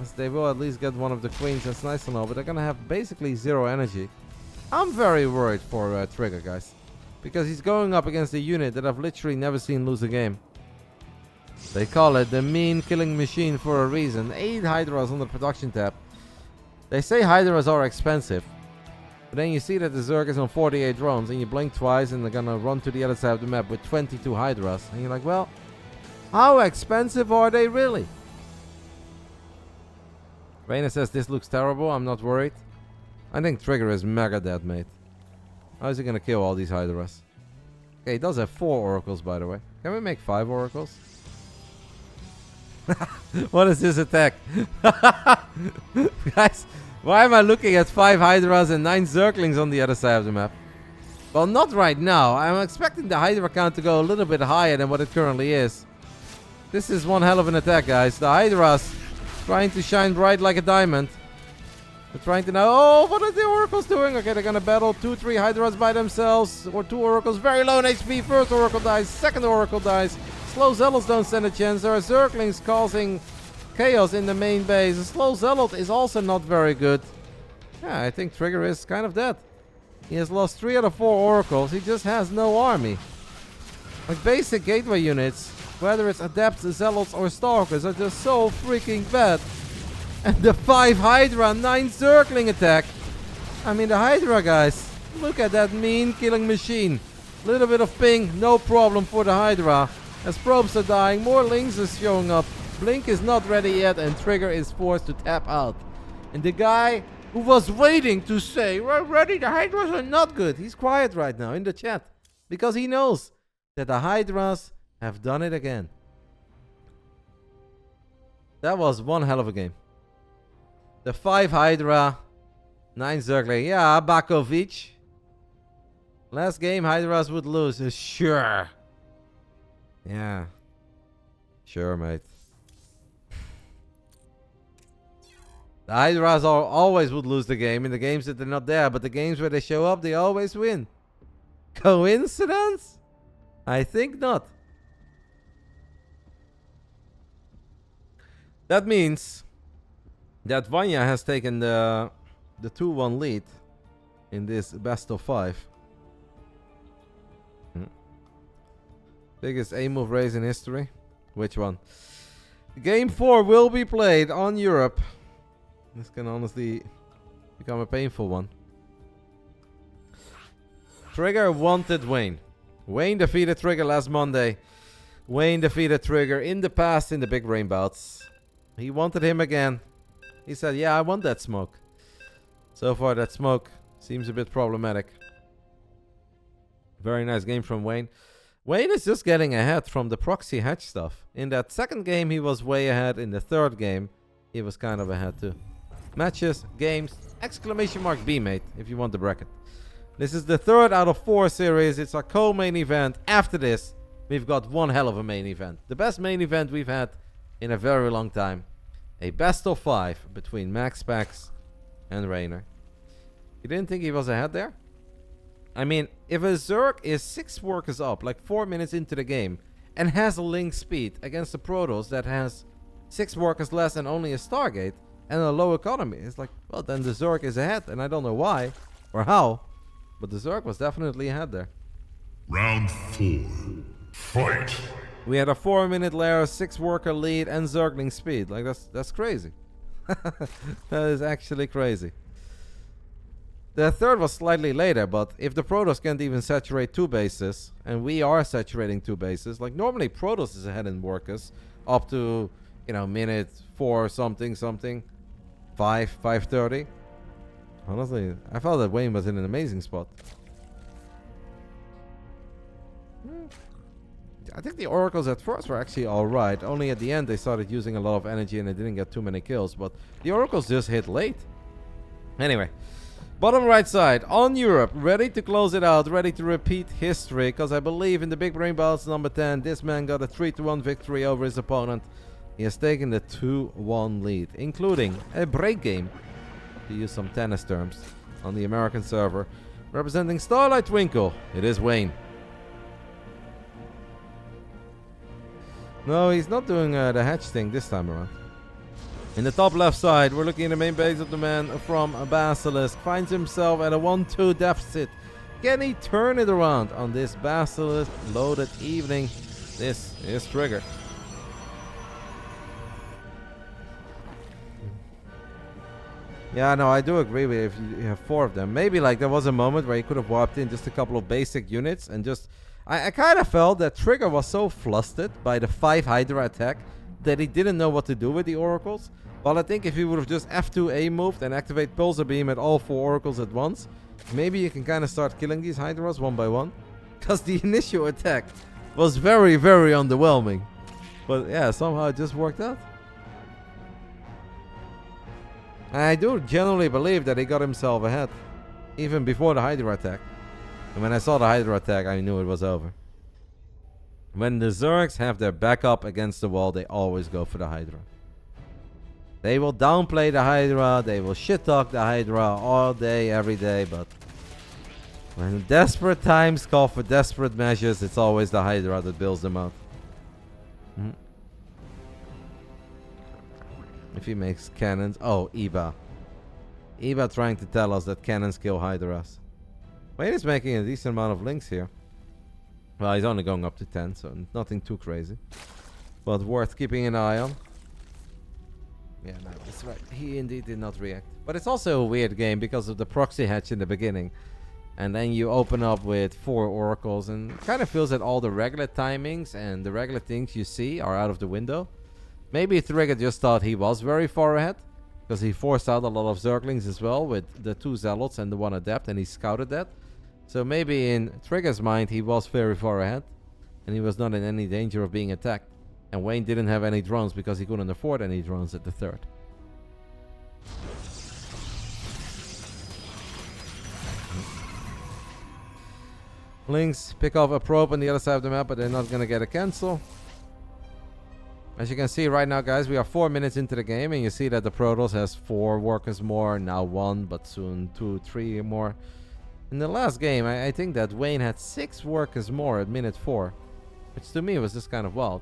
as they will at least get one of the queens. That's nice and all, but they're going to have basically 0 energy. I'm very worried for Trigger, guys, because he's going up against a unit that I've literally never seen lose a game. They call it the mean killing machine for a reason. 8 Hydras on the production tab. They say Hydras are expensive, but then you see that the Zerg is on 48 drones, and you blink twice and they're gonna run to the other side of the map with 22 Hydras. And you're like, well, how expensive are they really? Raina says this looks terrible. I'm not worried. I think Trigger is mega dead, mate. How is he gonna kill all these Hydras? Okay, he does have 4 Oracles, by the way. Can we make 5 Oracles? What is this attack? Guys, why am I looking at 5 Hydras and 9 Zerglings on the other side of the map? Well, not right now. I'm expecting the Hydra count to go a little bit higher than what it currently is. This is one hell of an attack, guys. The Hydras trying to shine bright like a diamond. They're trying to now... Oh, what are the Oracles doing? Okay, they're gonna battle 2-3 Hydras by themselves. Or 2 Oracles. Very low in HP. First Oracle dies. Second Oracle dies. Slow Zealots don't stand a chance. There are Zerglings causing chaos in the main base. A slow Zealot is also not very good. Yeah, I think Trigger is kind of dead. He has lost 3 out of 4 Oracles. He just has no army. Like, basic gateway units, whether it's Adepts, Zealots, or Stalkers, are just so freaking bad. And the 5 Hydra, 9 Zergling attack. I mean, the Hydra, guys. Look at that mean killing machine. Little bit of ping, no problem for the Hydra. As probes are dying, more links are showing up. Blink is not ready yet, and Trigger is forced to tap out. And the guy who was waiting to say, we're ready, the Hydras are not good. He's quiet right now in the chat, because he knows that the Hydras have done it again. That was one hell of a game. The 5 Hydra, 9 Zergling. Yeah, Bakovic. Last game, Hydras would lose. Sure. Yeah. Sure, mate. The Hydras always would lose the game in the games that they're not there, but the games where they show up, they always win. Coincidence? I think not. That means that Vanya has taken the 2-1 lead in this best of 5. Biggest A-move raise in history. Which one? Game 4 will be played on Europe. This can honestly become a painful one. Trigger wanted Wayne. Wayne defeated Trigger last Monday. Wayne defeated Trigger in the past in the Big Brain Bouts. He wanted him again. He said, yeah, I want that smoke. So far, that smoke seems a bit problematic. Very nice game from Wayne. Wayne is just getting ahead from the proxy hatch stuff. In that second game, he was way ahead. In the third game, he was kind of ahead too. Matches, games, exclamation mark B, mate, if you want the bracket. This is the 3rd out of 4 series. It's our co-main event. After this, we've got one hell of a main event. The best main event we've had in a very long time. A best of 5 between Max Pax and Raynor. You didn't think he was ahead there? I mean, if a Zerg is 6 workers up, like 4 minutes into the game, and has a link speed against the Protoss that has 6 workers less and only a Stargate and a low economy, it's like, well, then the Zerg is ahead, and I don't know why or how, but the Zerg was definitely ahead there. Round 4. Fight. We had a 4-minute layer, 6 worker lead, and Zergling speed. Like, that's crazy. That is actually crazy. The 3rd was slightly later, but if the Protoss can't even saturate 2 bases, and we are saturating 2 bases, like normally Protoss is ahead in workers up to, you know, minute 4 something, 5:30. Honestly, I felt that Wayne was in an amazing spot. I think the Oracles at first were actually alright. Only at the end they started using a lot of energy and they didn't get too many kills. But the Oracles just hit late. Anyway, bottom right side on Europe, ready to close it out, ready to repeat history. Because I believe in the Big Brain Bouts number 10, this man got a 3-1 victory over his opponent. He has taken the 2-1 lead, including a break game, to use some tennis terms, on the American server. Representing Starlight Twinkle, it is Wayne. No, he's not doing the hatch thing this time around. In the top left side, we're looking at the main base of the man from Basilisk. Finds himself at a 1-2 deficit. Can he turn it around on this Basilisk loaded evening? This is Trigger. Yeah, no, I do agree with you if you have 4 of them. Maybe like there was a moment where he could have warped in just a couple of basic units and just... I kind of felt that Trigger was so flustered by the 5 Hydra attack that he didn't know what to do with the Oracles. Well, I think if he would have just F2A moved and activate Pulsar Beam at all 4 Oracles at once, maybe you can kind of start killing these Hydras one by one. Because the initial attack was very, very underwhelming. But yeah, somehow it just worked out. I do genuinely believe that he got himself ahead, even before the Hydra attack. And when I saw the Hydra attack, I knew it was over. When the Zergs have their back up against the wall, they always go for the Hydra. They will downplay the Hydra, they will shit-talk the Hydra all day, every day, but when desperate times call for desperate measures, it's always the Hydra that bails them out. If he makes cannons... Oh, Eba. Eba trying to tell us that cannons kill Hydras. Wayne is making a decent amount of links here. Well, he's only going up to 10, so nothing too crazy. But worth keeping an eye on. Yeah, no, that's right. He indeed did not react. But it's also a weird game because of the proxy hatch in the beginning. And then you open up with 4 Oracles and it kind of feels that all the regular timings and the regular things you see are out of the window. Maybe Trigger just thought he was very far ahead. Because he forced out a lot of Zerglings as well with the 2 Zealots and the 1 Adept, and he scouted that. So maybe in Trigger's mind he was very far ahead and he was not in any danger of being attacked. And Wayne didn't have any drones because he couldn't afford any drones at the 3rd. Lynx pick off a probe on the other side of the map, but they're not going to get a cancel. As you can see right now, guys, we are 4 minutes into the game, and you see that the Protoss has 4 workers more, now 1, but soon 2, 3 more. In the last game, I think that Wayne had 6 workers more at minute 4, which to me was just kind of wild.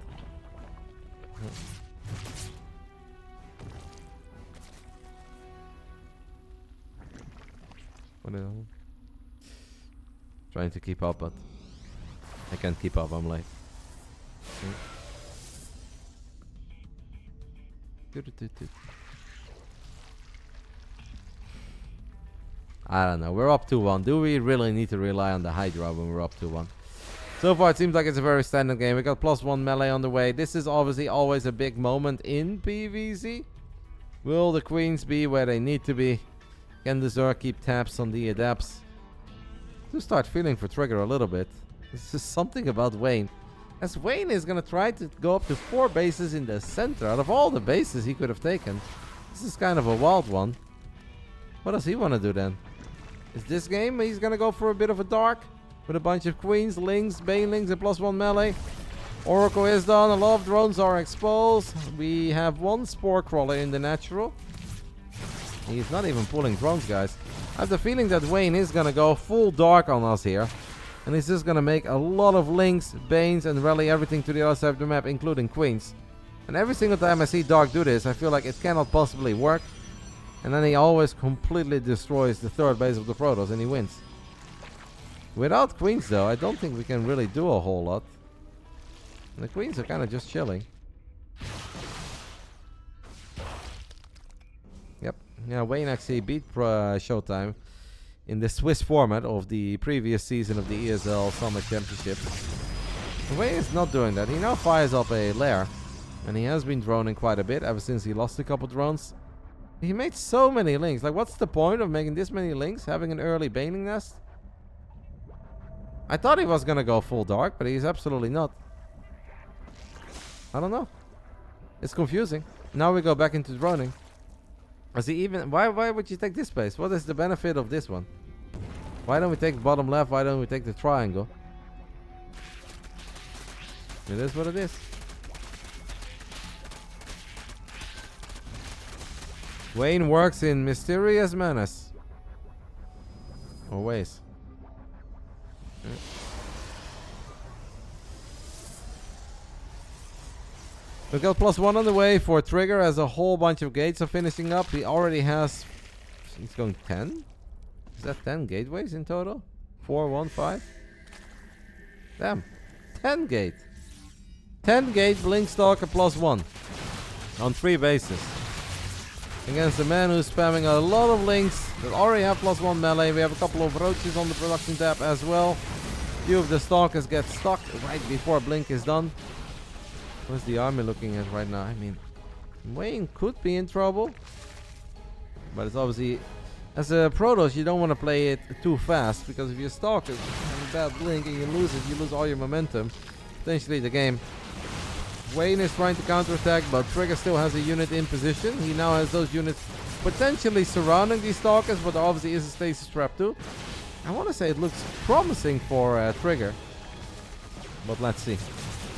What is trying to keep up, but I can't keep up, I'm late. I don't know. We're up 2-1. Do we really need to rely on the Hydra when we're up 2-1? So far, it seems like it's a very standard game. We got +1 melee on the way. This is obviously always a big moment in PvZ. Will the Queens be where they need to be? Can the Zerg keep tabs on the Adepts? To start feeling for Trigger a little bit. This is something about Wayne. As Wayne is going to try to go up to 4 bases in the center. Out of all the bases he could have taken, this is kind of a wild one. What does he want to do then? Is this game he's gonna go for a bit of a dark? With a bunch of queens, lings, banelings, and +1 melee. Oracle is done. A lot of drones are exposed. We have one spore crawler in the natural. He's not even pulling drones, guys. I have the feeling that Wayne is gonna go full dark on us here. And he's just gonna make a lot of links, banes, and rally everything to the other side of the map, including queens. And every single time I see Dark do this, I feel like it cannot possibly work. And then he always completely destroys the third base of the Protoss and he wins. Without queens though, I don't think we can really do a whole lot. And the queens are kind of just chilling. Yep. Yeah, Wayne actually beat Showtime in the Swiss format of the previous season of the ESL Summer Championship. And Wayne is not doing that. He now fires up a lair. And he has been droning quite a bit ever since he lost a couple drones. He made so many links. Like, what's the point of making this many links? Having an early baning nest? I thought he was gonna go full dark, but he's absolutely not. I don't know. It's confusing. Now we go back into droning. Is he even... Why would you take this space? What is the benefit of this one? Why don't we take the bottom left? Why don't we take the triangle? It is what it is. Wayne works in mysterious manners. Or ways. We got +1 on the way for Trigger as a whole bunch of gates are finishing up. He already has... He's going 10? Is that 10 gateways in total? 4, 1, 5? Damn. 10 gate. 10 gate Blink Stalker +1. On 3 bases. Against a man who's spamming a lot of links that already have +1 melee. We have a couple of roaches on the production tab as well. Few of the stalkers get stuck right before Blink is done. What's the army looking at right now? I mean, Wayne could be in trouble. But it's obviously... As a Protoss, you don't want to play it too fast. Because if your stalkers have a bad Blink and you lose it, you lose all your momentum. Potentially the game. Wayne is trying to counterattack, but Trigger still has a unit in position. He now has those units potentially surrounding these stalkers, but there obviously is a stasis trap too. I want to say it looks promising for Trigger. But let's see.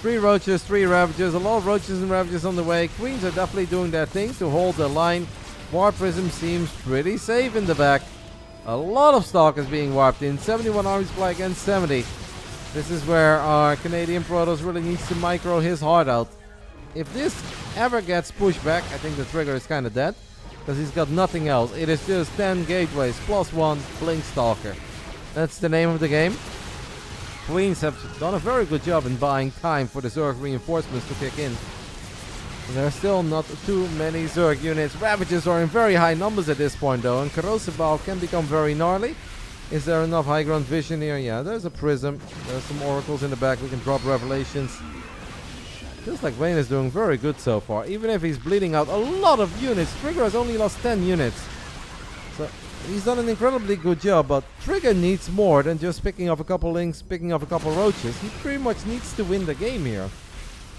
3 roaches, 3 ravagers, a lot of roaches and ravagers on the way. Queens are definitely doing their thing to hold the line. Warp Prism seems pretty safe in the back. A lot of stalkers being warped in. 71 army supply against 70. This is where our Canadian Protoss really needs to micro his heart out. If this ever gets pushed back, I think the Trigger is kind of dead. Because he's got nothing else. It is just 10 gateways +1 Blink Stalker. That's the name of the game. Queens have done a very good job in buying time for the Zerg reinforcements to kick in. There are still not too many Zerg units. Ravagers are in very high numbers at this point though, and Corrosive Bout can become very gnarly. Is there enough high ground vision here? Yeah, there's a prism. There's some oracles in the back. We can drop revelations. Feels like Wayne is doing very good so far. Even if he's bleeding out a lot of units. Trigger has only lost 10 units. So he's done an incredibly good job, but Trigger needs more than just picking up a couple links, picking up a couple roaches. He pretty much needs to win the game here.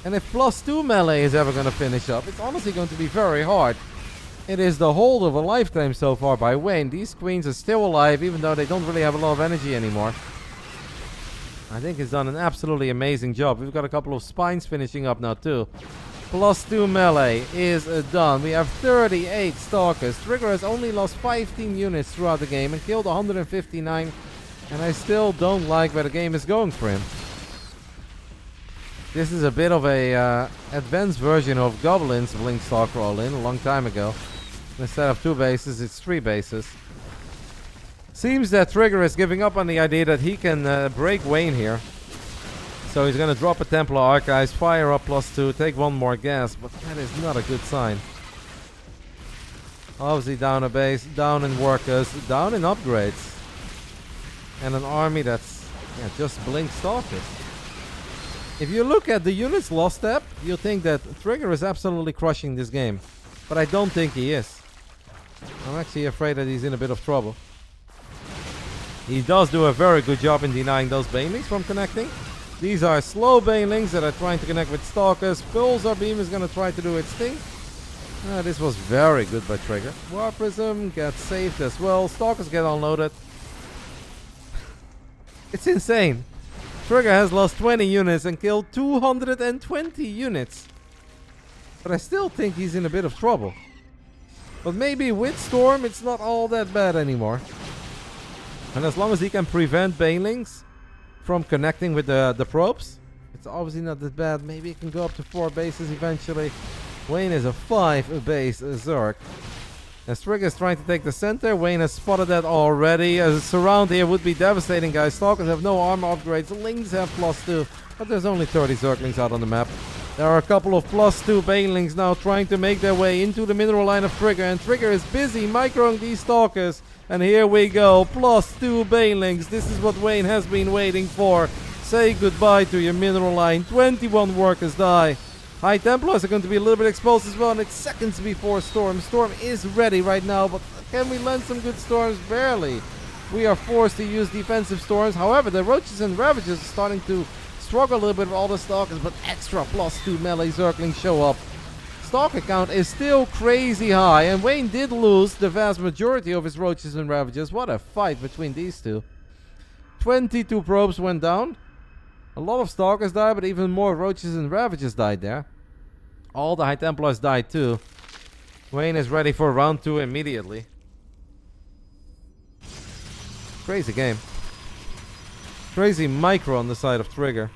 And if +2 melee is ever going to finish up, it's honestly going to be very hard. It is the hold of a lifetime so far by Wayne. These queens are still alive, even though they don't really have a lot of energy anymore. I think he's done an absolutely amazing job. We've got a couple of spines finishing up now too. +2 melee is done. We have 38 stalkers. Trigger has only lost 15 units throughout the game and killed 159. And I still don't like where the game is going for him. This is a bit of a advanced version of Goblin's Blink Stalker all-in a long time ago. Instead of 2 bases, it's 3 bases. Seems that Trigger is giving up on the idea that he can break Wayne here. So he's going to drop a Templar Archives, fire up +2, take 1 more gas, but that is not a good sign. Obviously down a base, down in workers, down in upgrades. And an army that's just Blink Stalkers. If you look at the units lost tab, you'll think that Trigger is absolutely crushing this game. But I don't think he is. I'm actually afraid that he's in a bit of trouble. He does do a very good job in denying those banelings from connecting. These are slow banelings that are trying to connect with stalkers. Pulsar Beam is going to try to do its thing. This was very good by Trigger. War Prism gets saved as well. Stalkers get unloaded. It's insane. Trigger has lost 20 units and killed 220 units. But I still think he's in a bit of trouble. But maybe with Storm, it's not all that bad anymore. And as long as he can prevent Banelings from connecting with the probes, it's obviously not that bad. Maybe he can go up to 4 bases eventually. Wayne is a 5 base Zerg. As Trigger is trying to take the center, Wayne has spotted that already. A surround here would be devastating, guys. Stalkers have no armor upgrades. Lings have +2, but there's only 30 Zerglings out on the map. There are a couple of +2 Banelings now trying to make their way into the mineral line of Trigger, and Trigger is busy microing these Stalkers. And here we go, +2 Banelings. This is what Wayne has been waiting for. Say goodbye to your mineral line. 21 workers die. High Templars are going to be a little bit exposed as well, and it's seconds before Storm. Storm is ready right now, but can we land some good Storms? Barely. We are forced to use defensive Storms. However, the Roaches and Ravagers are starting to struggle a little bit with all the Stalkers, but extra +2 melee Zerglings show up. Stalker count is still crazy high, and Wayne did lose the vast majority of his Roaches and Ravagers. What a fight between these two. 22 probes went down. A lot of Stalkers died, but even more Roaches and Ravagers died there. All the High Templars died too. Wayne is ready for round 2 immediately. Crazy game. Crazy micro on the side of Trigger.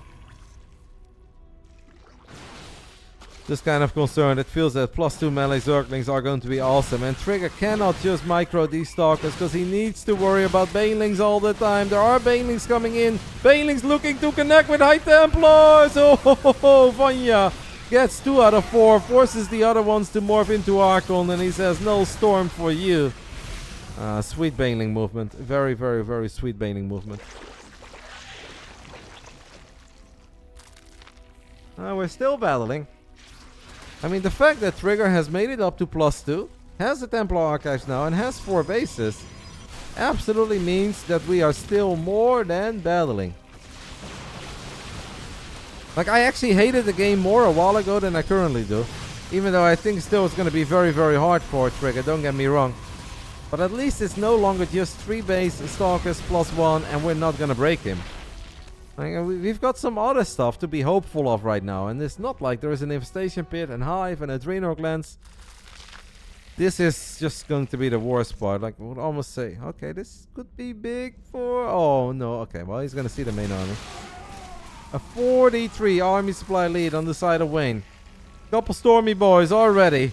Just kind of concerned. It feels that +2 melee Zerglings are going to be awesome. And Trigger cannot just micro these Stalkers because he needs to worry about Banelings all the time. There are Banelings coming in. Banelings looking to connect with High Templars. Oh, Vanya gets 2 out of 4. Forces the other ones to morph into Archon. And he says, no Storm for you. Sweet Baneling movement. Very, very, very sweet Baneling movement. We're still battling. I mean, the fact that Trigger has made it up to +2, has the Templar Archives now, and has 4 bases, absolutely means that we are still more than battling. Like, I actually hated the game more a while ago than I currently do. Even though I think still it's going to be very, very hard for Trigger, don't get me wrong. But at least it's no longer just 3 base Stalkers +1, and we're not going to break him. We've got some other stuff to be hopeful of right now, and it's not like there is an infestation pit and hive and adrenal glands. This is just going to be the worst part. Like, I would almost say, okay, this could be big for... Oh, no, okay, well, he's going to see the main army. A 43 army supply lead on the side of Wayne. Couple Stormy boys already.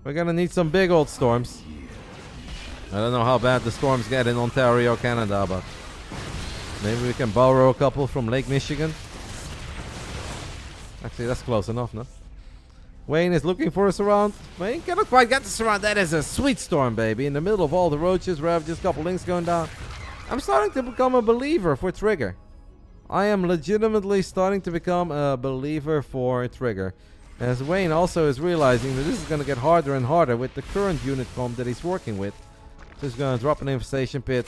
We're going to need some big old storms. I don't know how bad the storms get in Ontario, Canada, but... maybe we can borrow a couple from Lake Michigan. Actually, that's close enough, no? Wayne is looking for a surround. Wayne cannot quite get the surround. That is a sweet Storm, baby. In the middle of all the Roaches, Ravages, couple Links going down. I'm starting to become a believer for Trigger. I am legitimately starting to become a believer for Trigger. As Wayne also is realizing that this is going to get harder and harder with the current unit comp that he's working with. So he's going to drop an infestation pit.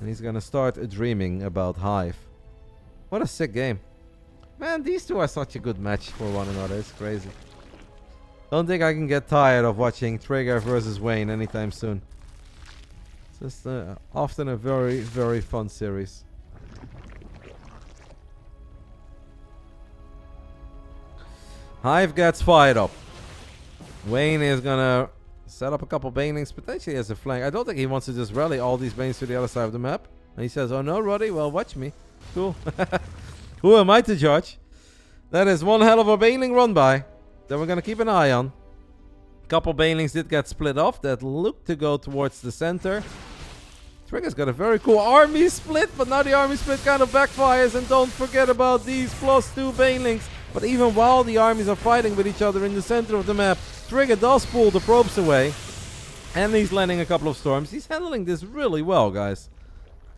And he's gonna start dreaming about Hive. What a sick game. Man, these two are such a good match for one another. It's crazy. Don't think I can get tired of watching Trigger versus Wayne anytime soon. It's just often a very, very fun series. Hive gets fired up. Wayne is gonna set up a couple Banelings potentially as a flank. I don't think he wants to just rally all these Banes to the other side of the map. And he says, oh no, Roddy, well, watch me. Cool. Who am I to judge? That is one hell of a Baneling run by. That we're going to keep an eye on. A couple Banelings did get split off that looked to go towards the center. Trigger's got a very cool army split, but now the army split kind of backfires. And don't forget about these +2 Banelings. But even while the armies are fighting with each other in the center of the map, Trigger does pull the probes away. And he's landing a couple of storms. He's handling this really well, guys.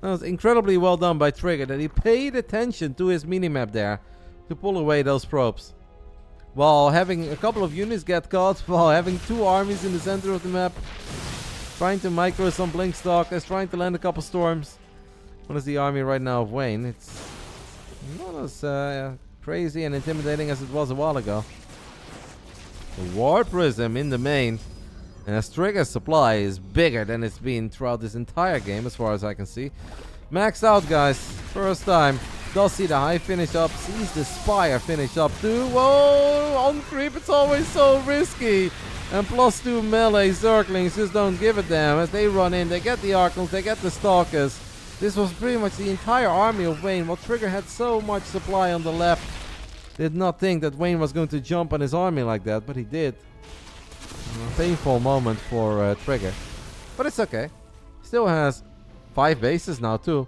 That was incredibly well done by Trigger, that he paid attention to his minimap there to pull away those probes. While having a couple of units get caught, while having 2 armies in the center of the map. Trying to micro some Blink Stalkers, trying to land a couple storms. What is the army right now of Wayne? It's not as crazy and intimidating as it was a while ago. The War Prism in the main. And as Trigger's supply is bigger than it's been throughout this entire game, as far as I can see. Maxed out, guys. First time. Does see the high finish up. Sees the Spire finish up too. Whoa! On creep, it's always so risky. And +2 melee Zerglings just don't give a damn. As they run in, they get the Archons, they get the Stalkers. This was pretty much the entire army of Wayne. While Trigger had so much supply on the left. Did not think that Wayne was going to jump on his army like that, but he did. A painful moment for Trigger. But it's okay. Still has 5 bases now too.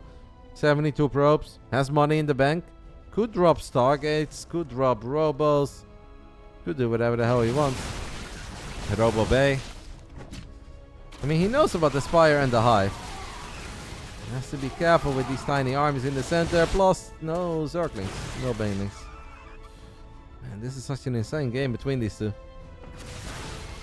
72 probes. Has money in the bank. Could drop Stargates. Could drop Robos. Could do whatever the hell he wants. Robo Bay. I mean, he knows about the Spire and the Hive. He has to be careful with these tiny armies in the center. Plus, no Zerglings. No Banelings. Man, this is such an insane game between these two.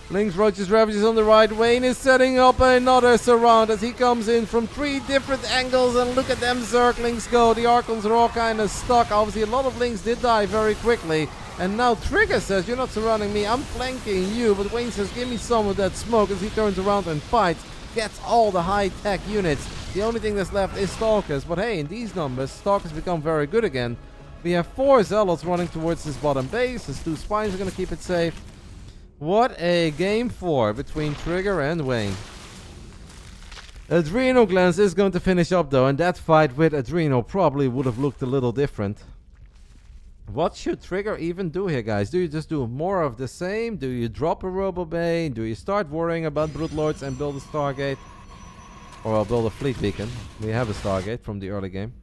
Lynx, Roaches, Ravages on the right. Wayne is setting up another surround as he comes in from 3 different angles. And look at them Zerglings go. The Archons are all kind of stuck. Obviously, a lot of Lynx did die very quickly. And now Trigger says, you're not surrounding me, I'm flanking you. But Wayne says, give me some of that smoke as he turns around and fights. Gets all the high-tech units. The only thing that's left is Stalkers. But hey, in these numbers, Stalkers become very good again. We have 4 Zealots running towards this bottom base. His 2 Spines are going to keep it safe. What a game 4 between Trigger and Wayne. Adrenal Glands is going to finish up though. And that fight with Adrenal probably would have looked a little different. What should Trigger even do here, guys? Do you just do more of the same? Do you drop a Robobane? Do you start worrying about Broodlords and build a Stargate? Or I'll build a Fleet Beacon. We have a Stargate from the early game.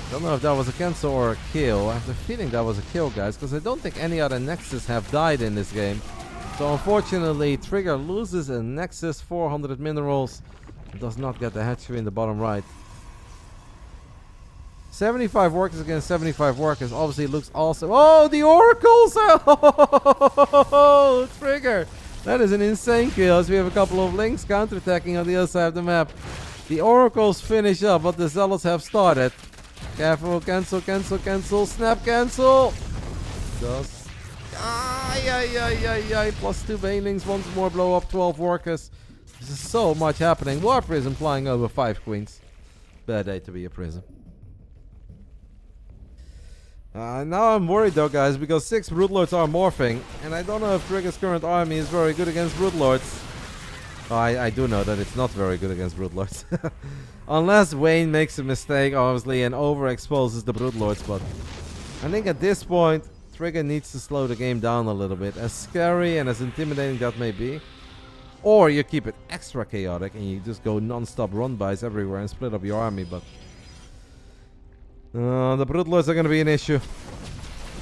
Don't know if that was a cancel or a kill. I have the feeling that was a kill, guys, because I don't think any other Nexus have died in this game. So unfortunately, Trigger loses a Nexus, 400 minerals. Does not get the hatchery in the bottom right. 75 workers against 75 workers obviously looks awesome. Oh, the Oracles! Oh, Trigger! That is an insane kill as we have a couple of Lynx counterattacking on the other side of the map. The Oracles finish up, but the Zealots have started. Careful, cancel, cancel, cancel, snap, cancel! Does. Ay. +2 Banelings, once more blow up 12 workers. There's so much happening. War Prism flying over 5 queens. Bad day to be a Prism. Now I'm worried though, guys, because 6 Broodlords are morphing, and I don't know if Trigger's current army is very good against Broodlords. I do know that it's not very good against Broodlords. Unless Wayne makes a mistake, obviously, and overexposes the Broodlords, but I think at this point, Trigger needs to slow the game down a little bit. As scary and as intimidating that may be. Or you keep it extra chaotic and you just go non-stop run-bys everywhere and split up your army, but the Broodlords are going to be an issue.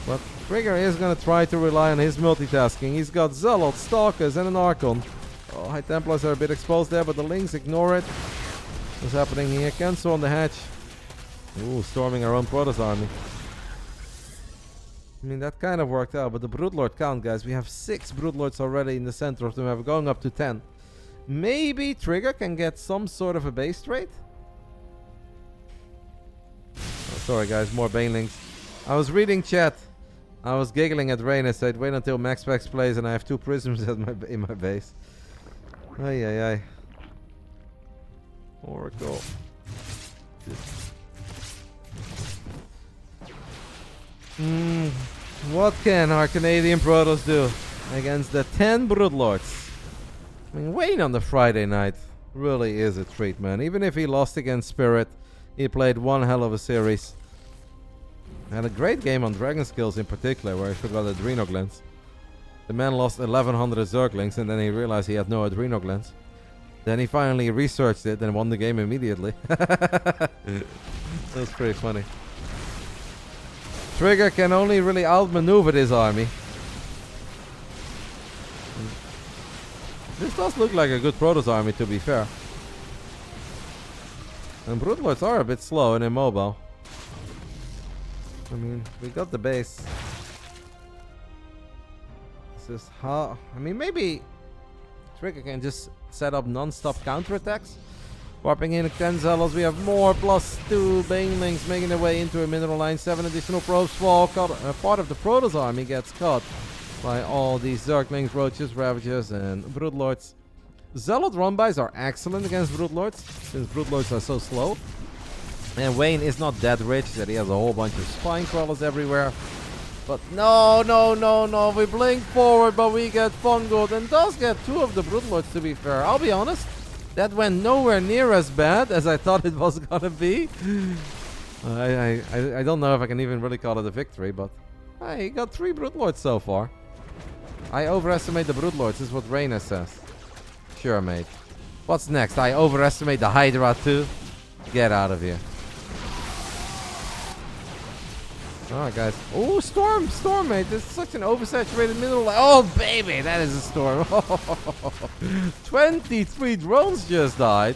But Trigger is going to try to rely on his multitasking. He's got Zealots, Stalkers, and an Archon. Oh, High Templars are a bit exposed there, but the Lynx ignore it. What's happening here? Cancel on the hatch. Ooh, storming our own Protoss army. I mean, that kind of worked out, but the Broodlord count, guys. We have 6 Broodlords already in the center of the map, going up to 10. Maybe Trigger can get some sort of a base trade? Oh, sorry, guys, more Banelings. I was reading chat. I was giggling at Rain. I said, wait until Max Pax plays and I have 2 Prisms in my base. Ay. Oracle. What can our Canadian Protoss do against the 10 Broodlords? I mean, Wayne on the Friday night really is a treat, man. Even if he lost against Spirit, he played one hell of a series. Had a great game on Dragon Skills in particular, where he forgot Adrenal Glands. The man lost 1100 Zerglings and then he realized he had no Adrenal Glands. Then he finally researched it and won the game immediately. That was pretty funny. Trigger can only really outmaneuver this army. This does look like a good Protoss army, to be fair. And Broodlords are a bit slow and immobile. I mean, we got the base. This is how... I mean, maybe Trigger can just set up non-stop counterattacks. Warping in 10 Zealots, we have more +2 Banelings making their way into a mineral line. 7 additional probes fall. Part of the Protoss army gets caught by all these Zerglings, Roaches, Ravagers, and Broodlords. Zealot run-bys are excellent against Broodlords, since Broodlords are so slow. And Wayne is not that rich that he has a whole bunch of spine crawlers everywhere. But no, we blink forward, but we get Fungold, and does get 2 of the Broodlords, to be fair. I'll be honest, that went nowhere near as bad as I thought it was gonna be. I don't know if I can even really call it a victory, but he got 3 Broodlords so far. I overestimate the Broodlords, is what Reyna says. Sure, mate. What's next? I overestimate the Hydra too? Get out of here. Alright, guys. Oh, storm, mate. This is such an oversaturated mineral. Oh, baby, that is a storm. 23 drones just died.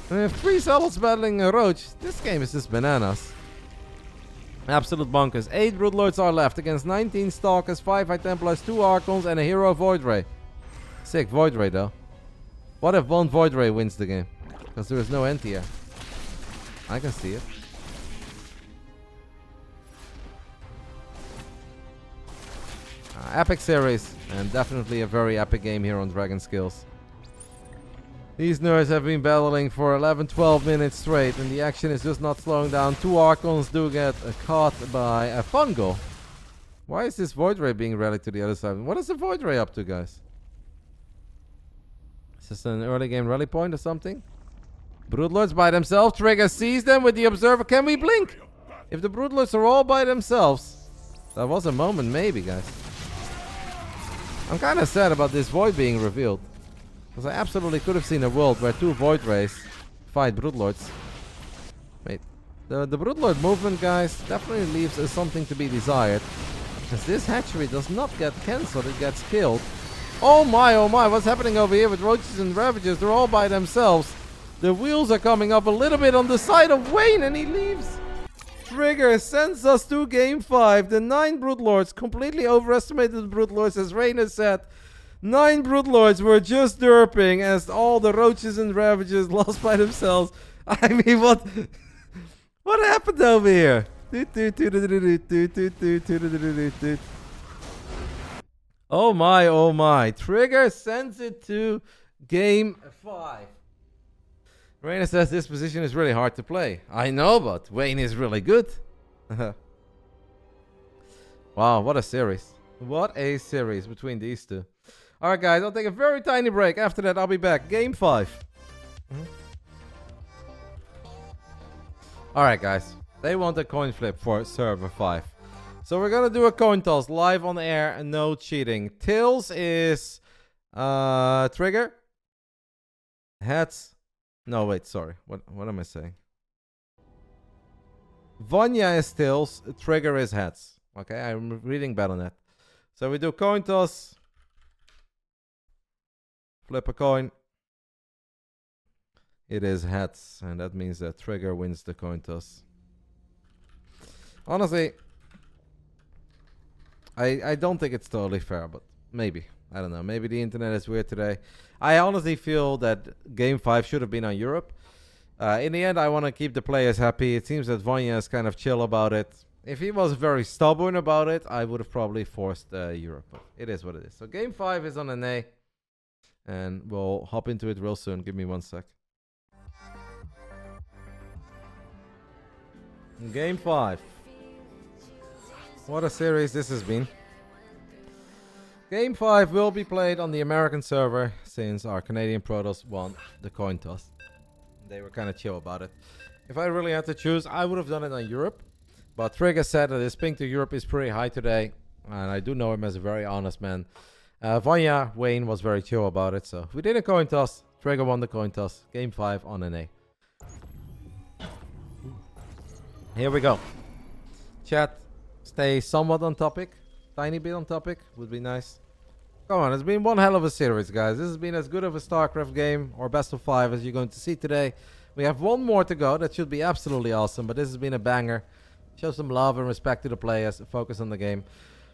And we have 3 Zealots battling a Roach. This game is just bananas. Absolute bonkers. 8 Broodlords are left against 19 Stalkers, 5 High Templars, 2 Archons, and a Hero Void Ray. Sick Void Ray, though. What if one Void Ray wins the game? Because there is no end here. I can see it. Epic series, and definitely a very epic game here on Dragon Skills. These nerds have been battling for 11-12 minutes straight, and the action is just not slowing down. 2 Archons do get caught by a Fungal. Why is this Void Ray being rallied to the other side? What is the Void Ray up to, guys? Is this an early game rally point or something? Broodlords by themselves. Trigger sees them with the Observer. Can we blink? If the Broodlords are all by themselves, that was a moment maybe, guys. I'm kind of sad about this Void being revealed. Because I absolutely could have seen a world where 2 Void Rays fight Broodlords. Wait. The Broodlord movement, guys, definitely leaves us something to be desired. Because this hatchery does not get cancelled, it gets killed. Oh my, what's happening over here with Roaches and Ravagers? They're all by themselves. The wheels are coming up a little bit on the side of Wayne, and he leaves. Trigger sends us to game 5. The 9 Broodlords completely overestimated the Broodlords, as Reyna said. 9 Broodlords were just derping as all the Roaches and Ravagers lost by themselves. I mean, what happened over here? Oh my. Trigger sends it to game 5. Reyna says this position is really hard to play. I know, but Wayne is really good. Wow, what a series. What a series between these two. Alright, guys, I'll take a very tiny break. After that, I'll be back. Game 5. Alright, guys. They want a coin flip for server 5. So we're gonna do a coin toss live on air and no cheating. Tails is Trigger. Heads. No, wait, sorry. What am I saying? Vanya is Tails. Trigger is Heads. Okay, I'm reading Battle.net. So we do coin toss. Flip a coin. It is Heads, and that means that Trigger wins the coin toss. Honestly, I don't think it's totally fair, but maybe. I don't know. Maybe the internet is weird today. I honestly feel that Game 5 should have been on Europe. In the end, I want to keep the players happy. It seems that Vanya is kind of chill about it. If he was very stubborn about it, I would have probably forced Europe. But it is what it is. So Game 5 is on an A. And we'll hop into it real soon. Give me 1 sec. Game 5. What a series this has been. Game 5 will be played on the American server since our Canadian Protoss won the coin toss. They were kind of chill about it. If I really had to choose, I would have done it on Europe. But Trigger said that his ping to Europe is pretty high today. And I do know him as a very honest man. Vanya, Wayne was very chill about it. So we did a coin toss. Trigger won the coin toss. Game 5 on an A. Here we go. Chat, stay somewhat on topic. Tiny bit on topic would be nice. Come on, it's been one hell of a series, guys. This has been as good of a StarCraft game or best of 5 as you're going to see today. We have one more to go. That should be absolutely awesome, but this has been a banger. Show some love and respect to the players. Focus on the game.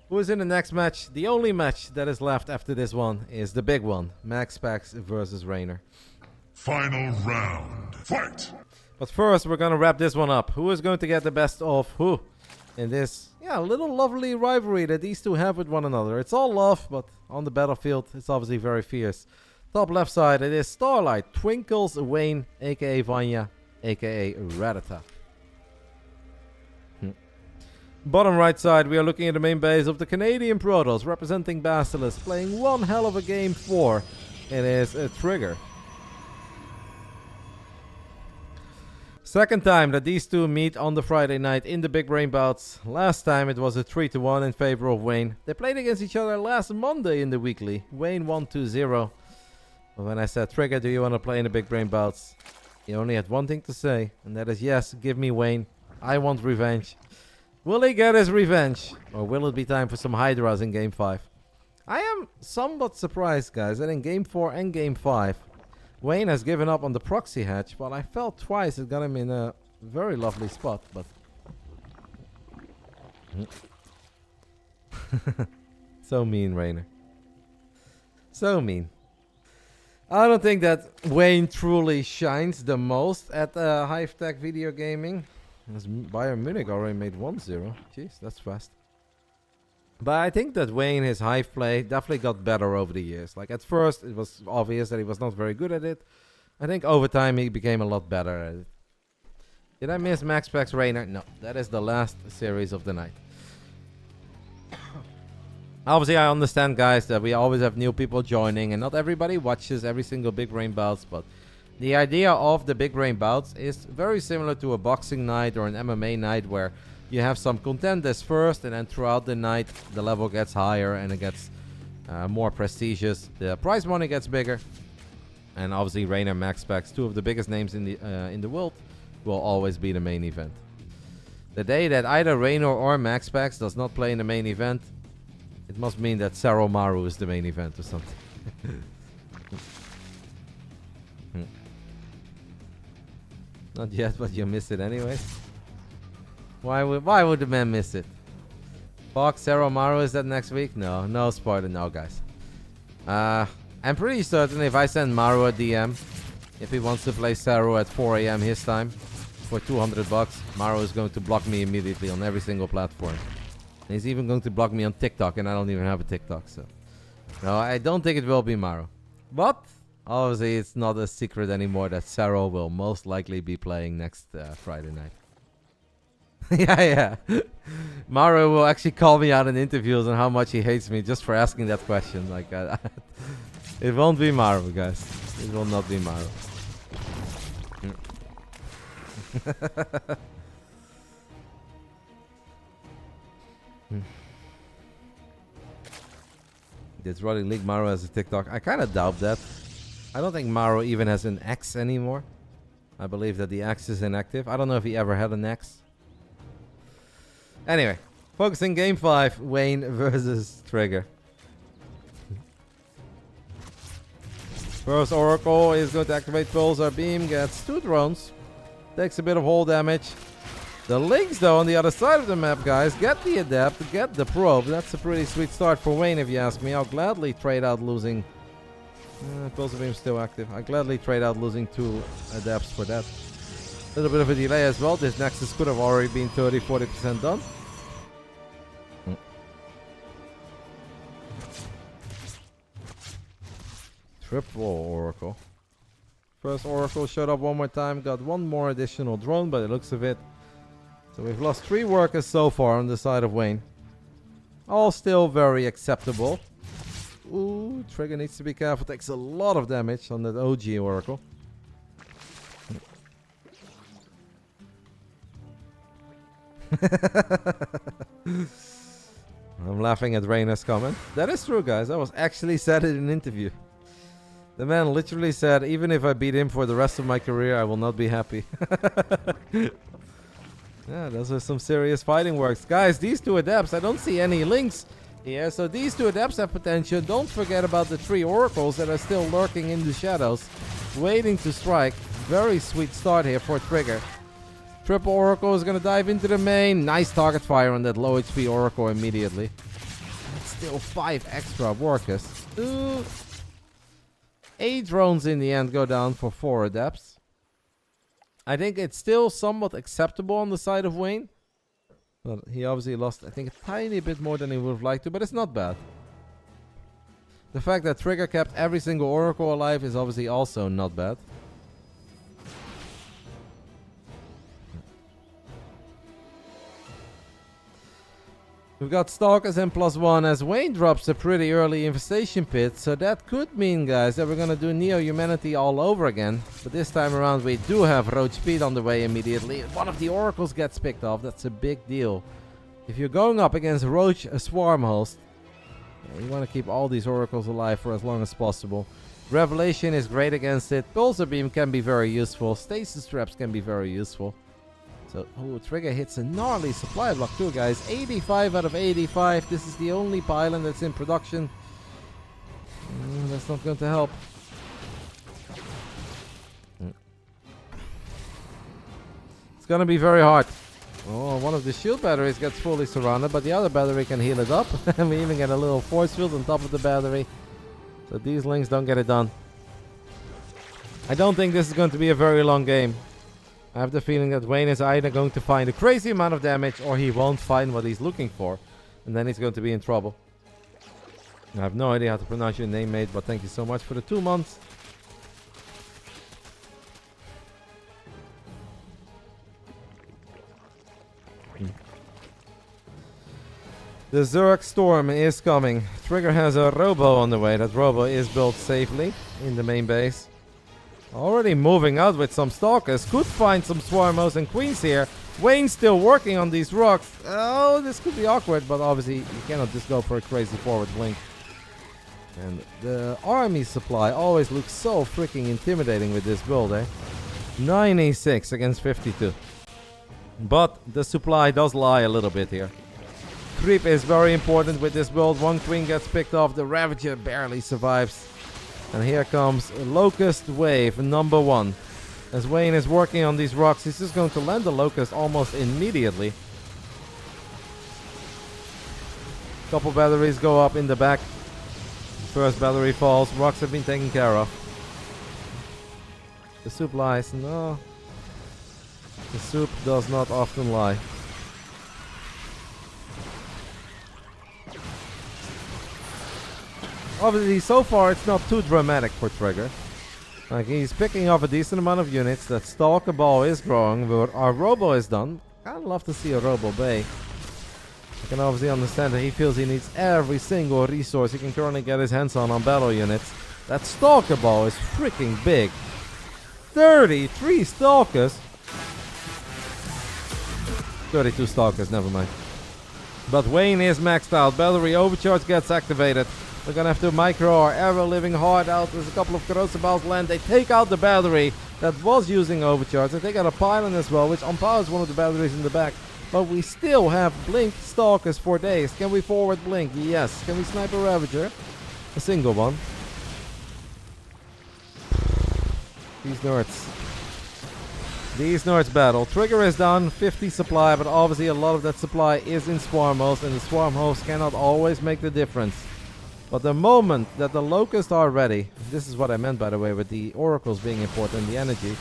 Who is in the next match? The only match that is left after this one is the big one. Max Pax versus Raynor. Final round. Fight! But first, we're going to wrap this one up. Who is going to get the best of who in this, little lovely rivalry that these two have with one another? It's all love, but on the battlefield, it's obviously very fierce. Top left side, it is Starlight, Twinkles, Wayne, aka Vanya, aka Ratata. Bottom right side, we are looking at the main base of the Canadian Protoss, representing Basilisk, playing one hell of a game 4. It is a Trigger. Second time that these two meet on the Friday night in the Big Brain Bouts. Last time it was a 3-1 in favor of Wayne. They played against each other last Monday in the weekly. Wayne won 2-0. But when I said, Trigger, do you want to play in the Big Brain Bouts? He only had one thing to say, and that is, yes, give me Wayne. I want revenge. Will he get his revenge? Or will it be time for some Hydras in Game 5? I am somewhat surprised, guys, that in Game 4 and Game 5, Wayne has given up on the proxy hatch, but I felt twice it got him in a very lovely spot, but... So mean, Rainer. So mean. I don't think that Wayne truly shines the most at Hive-Tech video gaming. As Bayern Munich already made 1-0. Jeez, that's fast. But I think that Wayne, his Hive play, definitely got better over the years. Like, at first, it was obvious that he was not very good at it. I think over time, he became a lot better at it. Did I miss Max Pax Rainer? No, that is the last series of the night. Obviously, I understand, guys, that we always have new people joining, and not everybody watches every single Big Brain Bouts, but the idea of the Big Brain Bouts is very similar to a boxing night or an MMA night, where you have some contenders first, and then throughout the night, the level gets higher and it gets more prestigious. The prize money gets bigger, and obviously Rainer, Max Pax, two of the biggest names in the world, will always be the main event. The day that either Rainer or Max Pax does not play in the main event, it must mean that Saro Maru is the main event or something. Not yet, but you miss it anyways. Why would the man miss it? Fox, Saro Maru, is that next week? No spoiler, no, guys. I'm pretty certain if I send Maru a DM, if he wants to play Saro at 4 AM his time for $200, Maru is going to block me immediately on every single platform. And he's even going to block me on TikTok, and I don't even have a TikTok, so... No, I don't think it will be Maru. But, obviously, it's not a secret anymore that Saro will most likely be playing next Friday night. yeah. Maru will actually call me out in interviews on how much he hates me just for asking that question. Like, it won't be Maru, guys. It will not be Maru. Did Rolling League Maru has a TikTok? I kind of doubt that. I don't think Maru even has an X anymore. I believe that the X is inactive. I don't know if he ever had an X. Anyway, focusing Game 5, Wayne versus Trigger. First Oracle is going to activate Pulsar Beam, gets 2 drones. Takes a bit of hull damage. The Lynx, though, on the other side of the map, guys, get the Adept, get the Probe. That's a pretty sweet start for Wayne, if you ask me. I'll gladly trade out losing... Pulsar Beam's still active. I'll gladly trade out losing 2 Adepts for that. A little bit of a delay as well. This Nexus could have already been 30-40% done. Triple Oracle. First Oracle showed up one more time. Got 1 more additional drone by the looks of it. So we've lost 3 workers so far on the side of Wayne. All still very acceptable. Ooh, Trigger needs to be careful. Takes a lot of damage on that OG Oracle. I'm laughing at Rainer's comment. That is true, guys. I was actually said it in an interview. The man literally said, even if I beat him for the rest of my career, I will not be happy. Yeah, those are some serious fighting works. Guys, these 2 Adepts, I don't see any links here. So these 2 Adepts have potential. Don't forget about the 3 Oracles that are still lurking in the shadows, waiting to strike. Very sweet start here for Trigger. Triple Oracle is going to dive into the main. Nice target fire on that low HP Oracle immediately. That's still 5 extra workers. 8 drones in the end go down for 4 Adepts. I think it's still somewhat acceptable on the side of Wayne. But he obviously lost, I think, a tiny bit more than he would have liked to, but it's not bad. The fact that Trigger kept every single Oracle alive is obviously also not bad. We've got Stalkers and +1 as Wayne drops a pretty early Infestation Pit, so that could mean, guys, that we're gonna do Neo-Humanity all over again. But this time around we do have Roach Speed on the way immediately. One of the Oracles gets picked off, that's a big deal. If you're going up against Roach, a Swarm host, you want to keep all these Oracles alive for as long as possible. Revelation is great against it, Pulsar Beam can be very useful, Stasis Traps can be very useful. So, Trigger hits a gnarly supply block too, guys. 85 out of 85. This is the only pylon that's in production. That's not going to help. It's going to be very hard. Oh, one of the shield batteries gets fully surrounded, but the other battery can heal it up. And we even get a little force field on top of the battery. So these links don't get it done. I don't think this is going to be a very long game. I have the feeling that Wayne is either going to find a crazy amount of damage or he won't find what he's looking for. And then he's going to be in trouble. I have no idea how to pronounce your name, mate, but thank you so much for the 2 months. The Zerg Storm is coming. Trigger has a Robo on the way. That Robo is built safely in the main base. Already moving out with some Stalkers. Could find some Swarmos and Queens here. Wayne's still working on these rocks. Oh, this could be awkward, but obviously you cannot just go for a crazy forward blink. And the army supply always looks so freaking intimidating with this build, eh? 96 against 52. But the supply does lie a little bit here. Creep is very important with this build. One Queen gets picked off. The Ravager barely survives. And here comes Locust Wave number 1. As Wayne is working on these rocks, he's just going to land the Locust almost immediately. Couple batteries go up in the back. First battery falls. Rocks have been taken care of. The soup lies. No. The soup does not often lie. Obviously, so far it's not too dramatic for Trigger. Like, he's picking off a decent amount of units. That Stalker Ball is growing. Our Robo is done. I'd love to see a Robo Bay. I can obviously understand that he feels he needs every single resource he can currently get his hands on battle units. That Stalker Ball is freaking big. 33 Stalkers. 32 Stalkers, never mind. But Wayne is maxed out. Battery Overcharge gets activated. We're gonna have to micro our Arrow living hard out. There's a couple of corrosive balls land. They take out the battery that was using Overcharge. They take out a pylon as well, which unpowers one of the batteries in the back. But we still have Blink Stalkers for days. Can we forward Blink? Yes. Can we snipe a Ravager? A single one. These nerds. These nerds battle. Trigger is done. 50 supply, but obviously a lot of that supply is in Swarm hosts, and the Swarm hosts cannot always make the difference. But the moment that the Locusts are ready, this is what I meant by the way with the Oracles being important, the energy.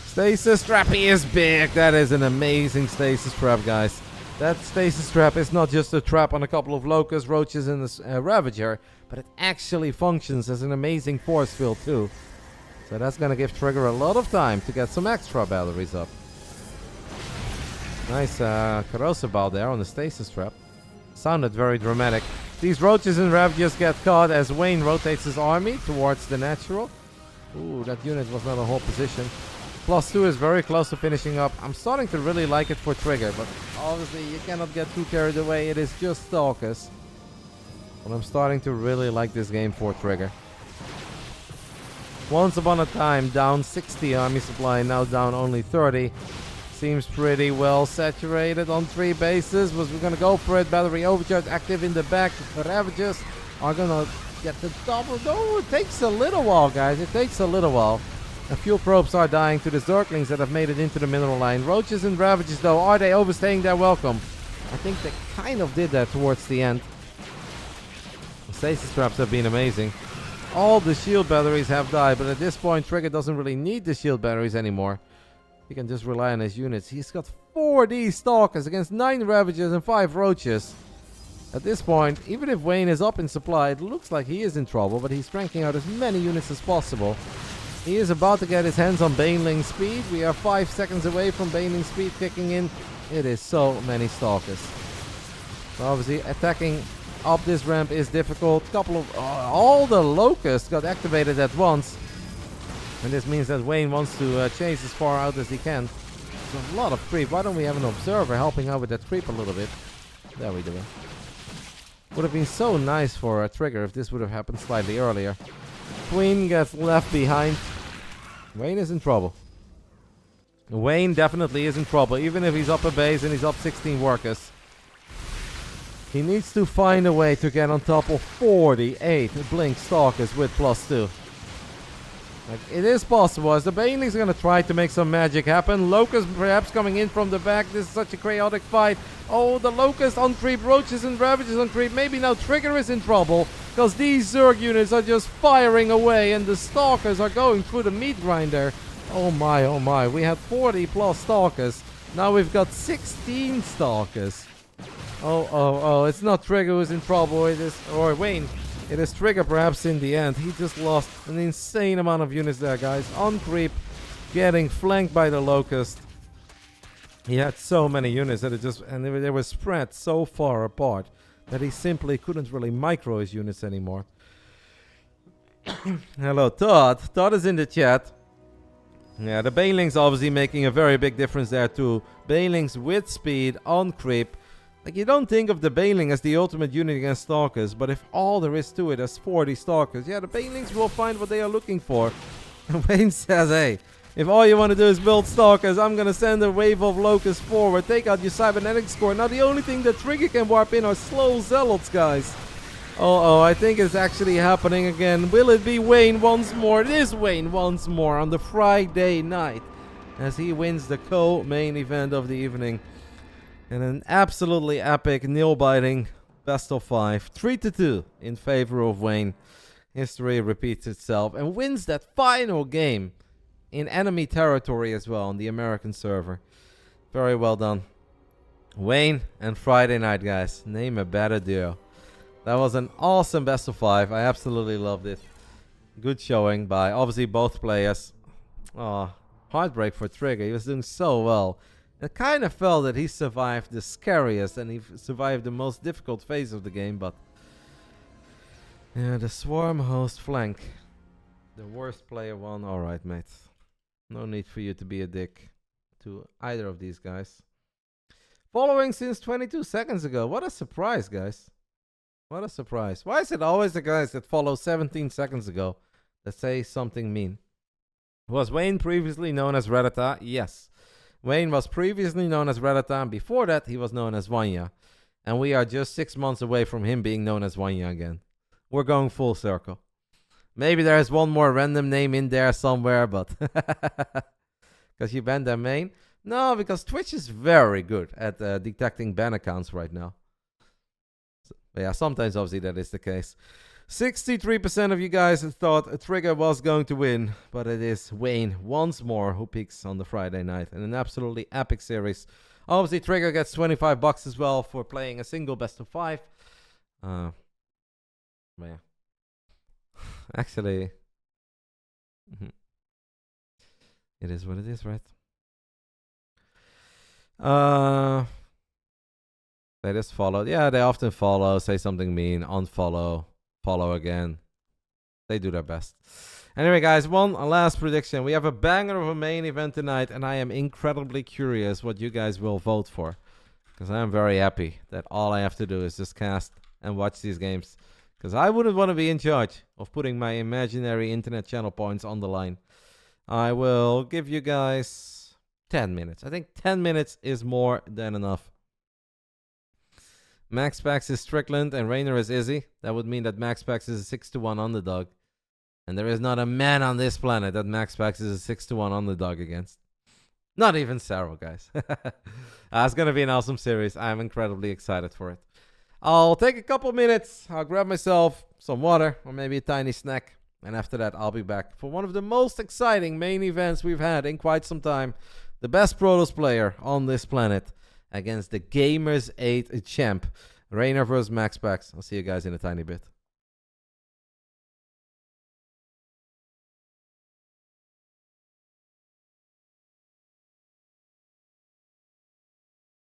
Stasis Trappy is big. That is an amazing Stasis Trap, guys. That Stasis Trap is not just a trap on a couple of Locusts, Roaches, and a Ravager, but it actually functions as an amazing force field too. So that's going to give Trigger a lot of time to get some extra batteries up. Nice corrosive ball there on the Stasis Trap. Sounded very dramatic. These Roaches and Ravagers get caught as Wayne rotates his army towards the natural. Ooh, that unit was not a whole position. +2 is very close to finishing up. I'm starting to really like it for Trigger, but obviously you cannot get too carried away. It is just Stalkers. But I'm starting to really like this game for Trigger. Once upon a time, down 60 army supply, now down only 30. Seems pretty well saturated on 3 bases. We're gonna go for it. Battery Overcharge active in the back. The Ravagers are gonna get the double. Oh, it takes a little while, guys. It takes a little while. A few probes are dying to the Zerglings that have made it into the mineral line. Roaches and Ravagers, though, are they overstaying their welcome? I think they kind of did that towards the end. The Stasis Traps have been amazing. All the shield batteries have died, but at this point, Trigger doesn't really need the shield batteries anymore. He can just rely on his units. He's got 4 D Stalkers against 9 Ravagers and 5 Roaches. At this point, even if Wayne is up in supply, it looks like he is in trouble, but he's cranking out as many units as possible. He is about to get his hands on Baneling speed. We are 5 seconds away from Baneling speed kicking in. It is so many Stalkers. So obviously, attacking up this ramp is difficult. All the Locusts got activated at once. And this means that Wayne wants to chase as far out as he can. There's a lot of creep. Why don't we have an observer helping out with that creep a little bit? There we do it. Would have been so nice for a trigger if this would have happened slightly earlier. Queen gets left behind. Wayne is in trouble. Wayne definitely is in trouble, even if he's up a base and he's up 16 workers. He needs to find a way to get on top of 48 Blink Stalkers with +2. Like, it is possible, as the Banelings are going to try to make some magic happen. Locust perhaps coming in from the back. This is such a chaotic fight. Oh, the Locust on creep, Roaches and Ravages on creep. Maybe now Trigger is in trouble, because these Zerg units are just firing away, and the Stalkers are going through the meat grinder. Oh my, oh my. We had 40 plus Stalkers. Now we've got 16 Stalkers. Oh, it's not Trigger who's in trouble. It is, or Wayne. It is Trigger perhaps in the end. He just lost an insane amount of units there, guys. On creep, getting flanked by the Locust. He had so many units that they were spread so far apart that he simply couldn't really micro his units anymore. Hello, Todd. Todd is in the chat. Yeah, the Banelings obviously making a very big difference there too. Banelings with speed on creep. Like, you don't think of the Baneling as the ultimate unit against Stalkers, but if all there is to it is 40 Stalkers, yeah, the Banelings will find what they are looking for. And Wayne says, hey, if all you want to do is build Stalkers, I'm going to send a wave of Locusts forward, take out your Cybernetics core. Now, the only thing that Trigger can warp in are slow Zealots, guys. Oh, I think it's actually happening again. Will it be Wayne once more? It is Wayne once more on the Friday night, as he wins the co-main event of the evening. And an absolutely epic, nail-biting best of 5. 3-2 in favor of Wayne. History repeats itself and wins that final game in enemy territory as well on the American server. Very well done. Wayne and Friday night, guys. Name a better duo. That was an awesome best of 5. I absolutely loved it. Good showing by obviously both players. Oh, heartbreak for Trigger. He was doing so well. It kind of felt that he survived the scariest and he survived the most difficult phase of the game, but yeah, the Swarm host flank. The worst player won. Alright, mate. No need for you to be a dick to either of these guys. Following since 22 seconds ago. What a surprise, guys. What a surprise. Why is it always the guys that follow 17 seconds ago that say something mean? Was Wayne previously known as Reddita? Yes. Wayne was previously known as Reddita, and before that he was known as Vanya. And we are just 6 months away from him being known as Vanya again. We're going full circle. Maybe there's one more random name in there somewhere, but because you banned their main? No, because Twitch is very good at detecting ban accounts right now. So, yeah, sometimes obviously that is the case. 63% of you guys thought a Trigger was going to win, but it is Wayne once more who peaks on the Friday night in an absolutely epic series. Obviously, Trigger gets $25 as well for playing a single best of 5. Yeah. Actually, it is what it is, right? They just followed. Yeah, they often follow, say something mean, unfollow. Follow again. They do their best. Anyway, guys, one last prediction. We have a banger of a main event tonight, and I am incredibly curious what you guys will vote for. Because I am very happy that all I have to do is just cast and watch these games. Because I wouldn't want to be in charge of putting my imaginary internet channel points on the line. I will give you guys 10 minutes. I think 10 minutes is more than enough. Max Pax is Strickland and Raynor is Izzy. That would mean that Max Pax is a 6-1 underdog. And there is not a man on this planet that Max Pax is a 6-1 underdog against. Not even Sarah, guys. It's going to be an awesome series. I'm incredibly excited for it. I'll take a couple minutes. I'll grab myself some water or maybe a tiny snack. And after that, I'll be back for one of the most exciting main events we've had in quite some time. The best Protoss player on this planet against the Gamers 8 champ, Rainer versus Max Pax. I'll see you guys in a tiny bit.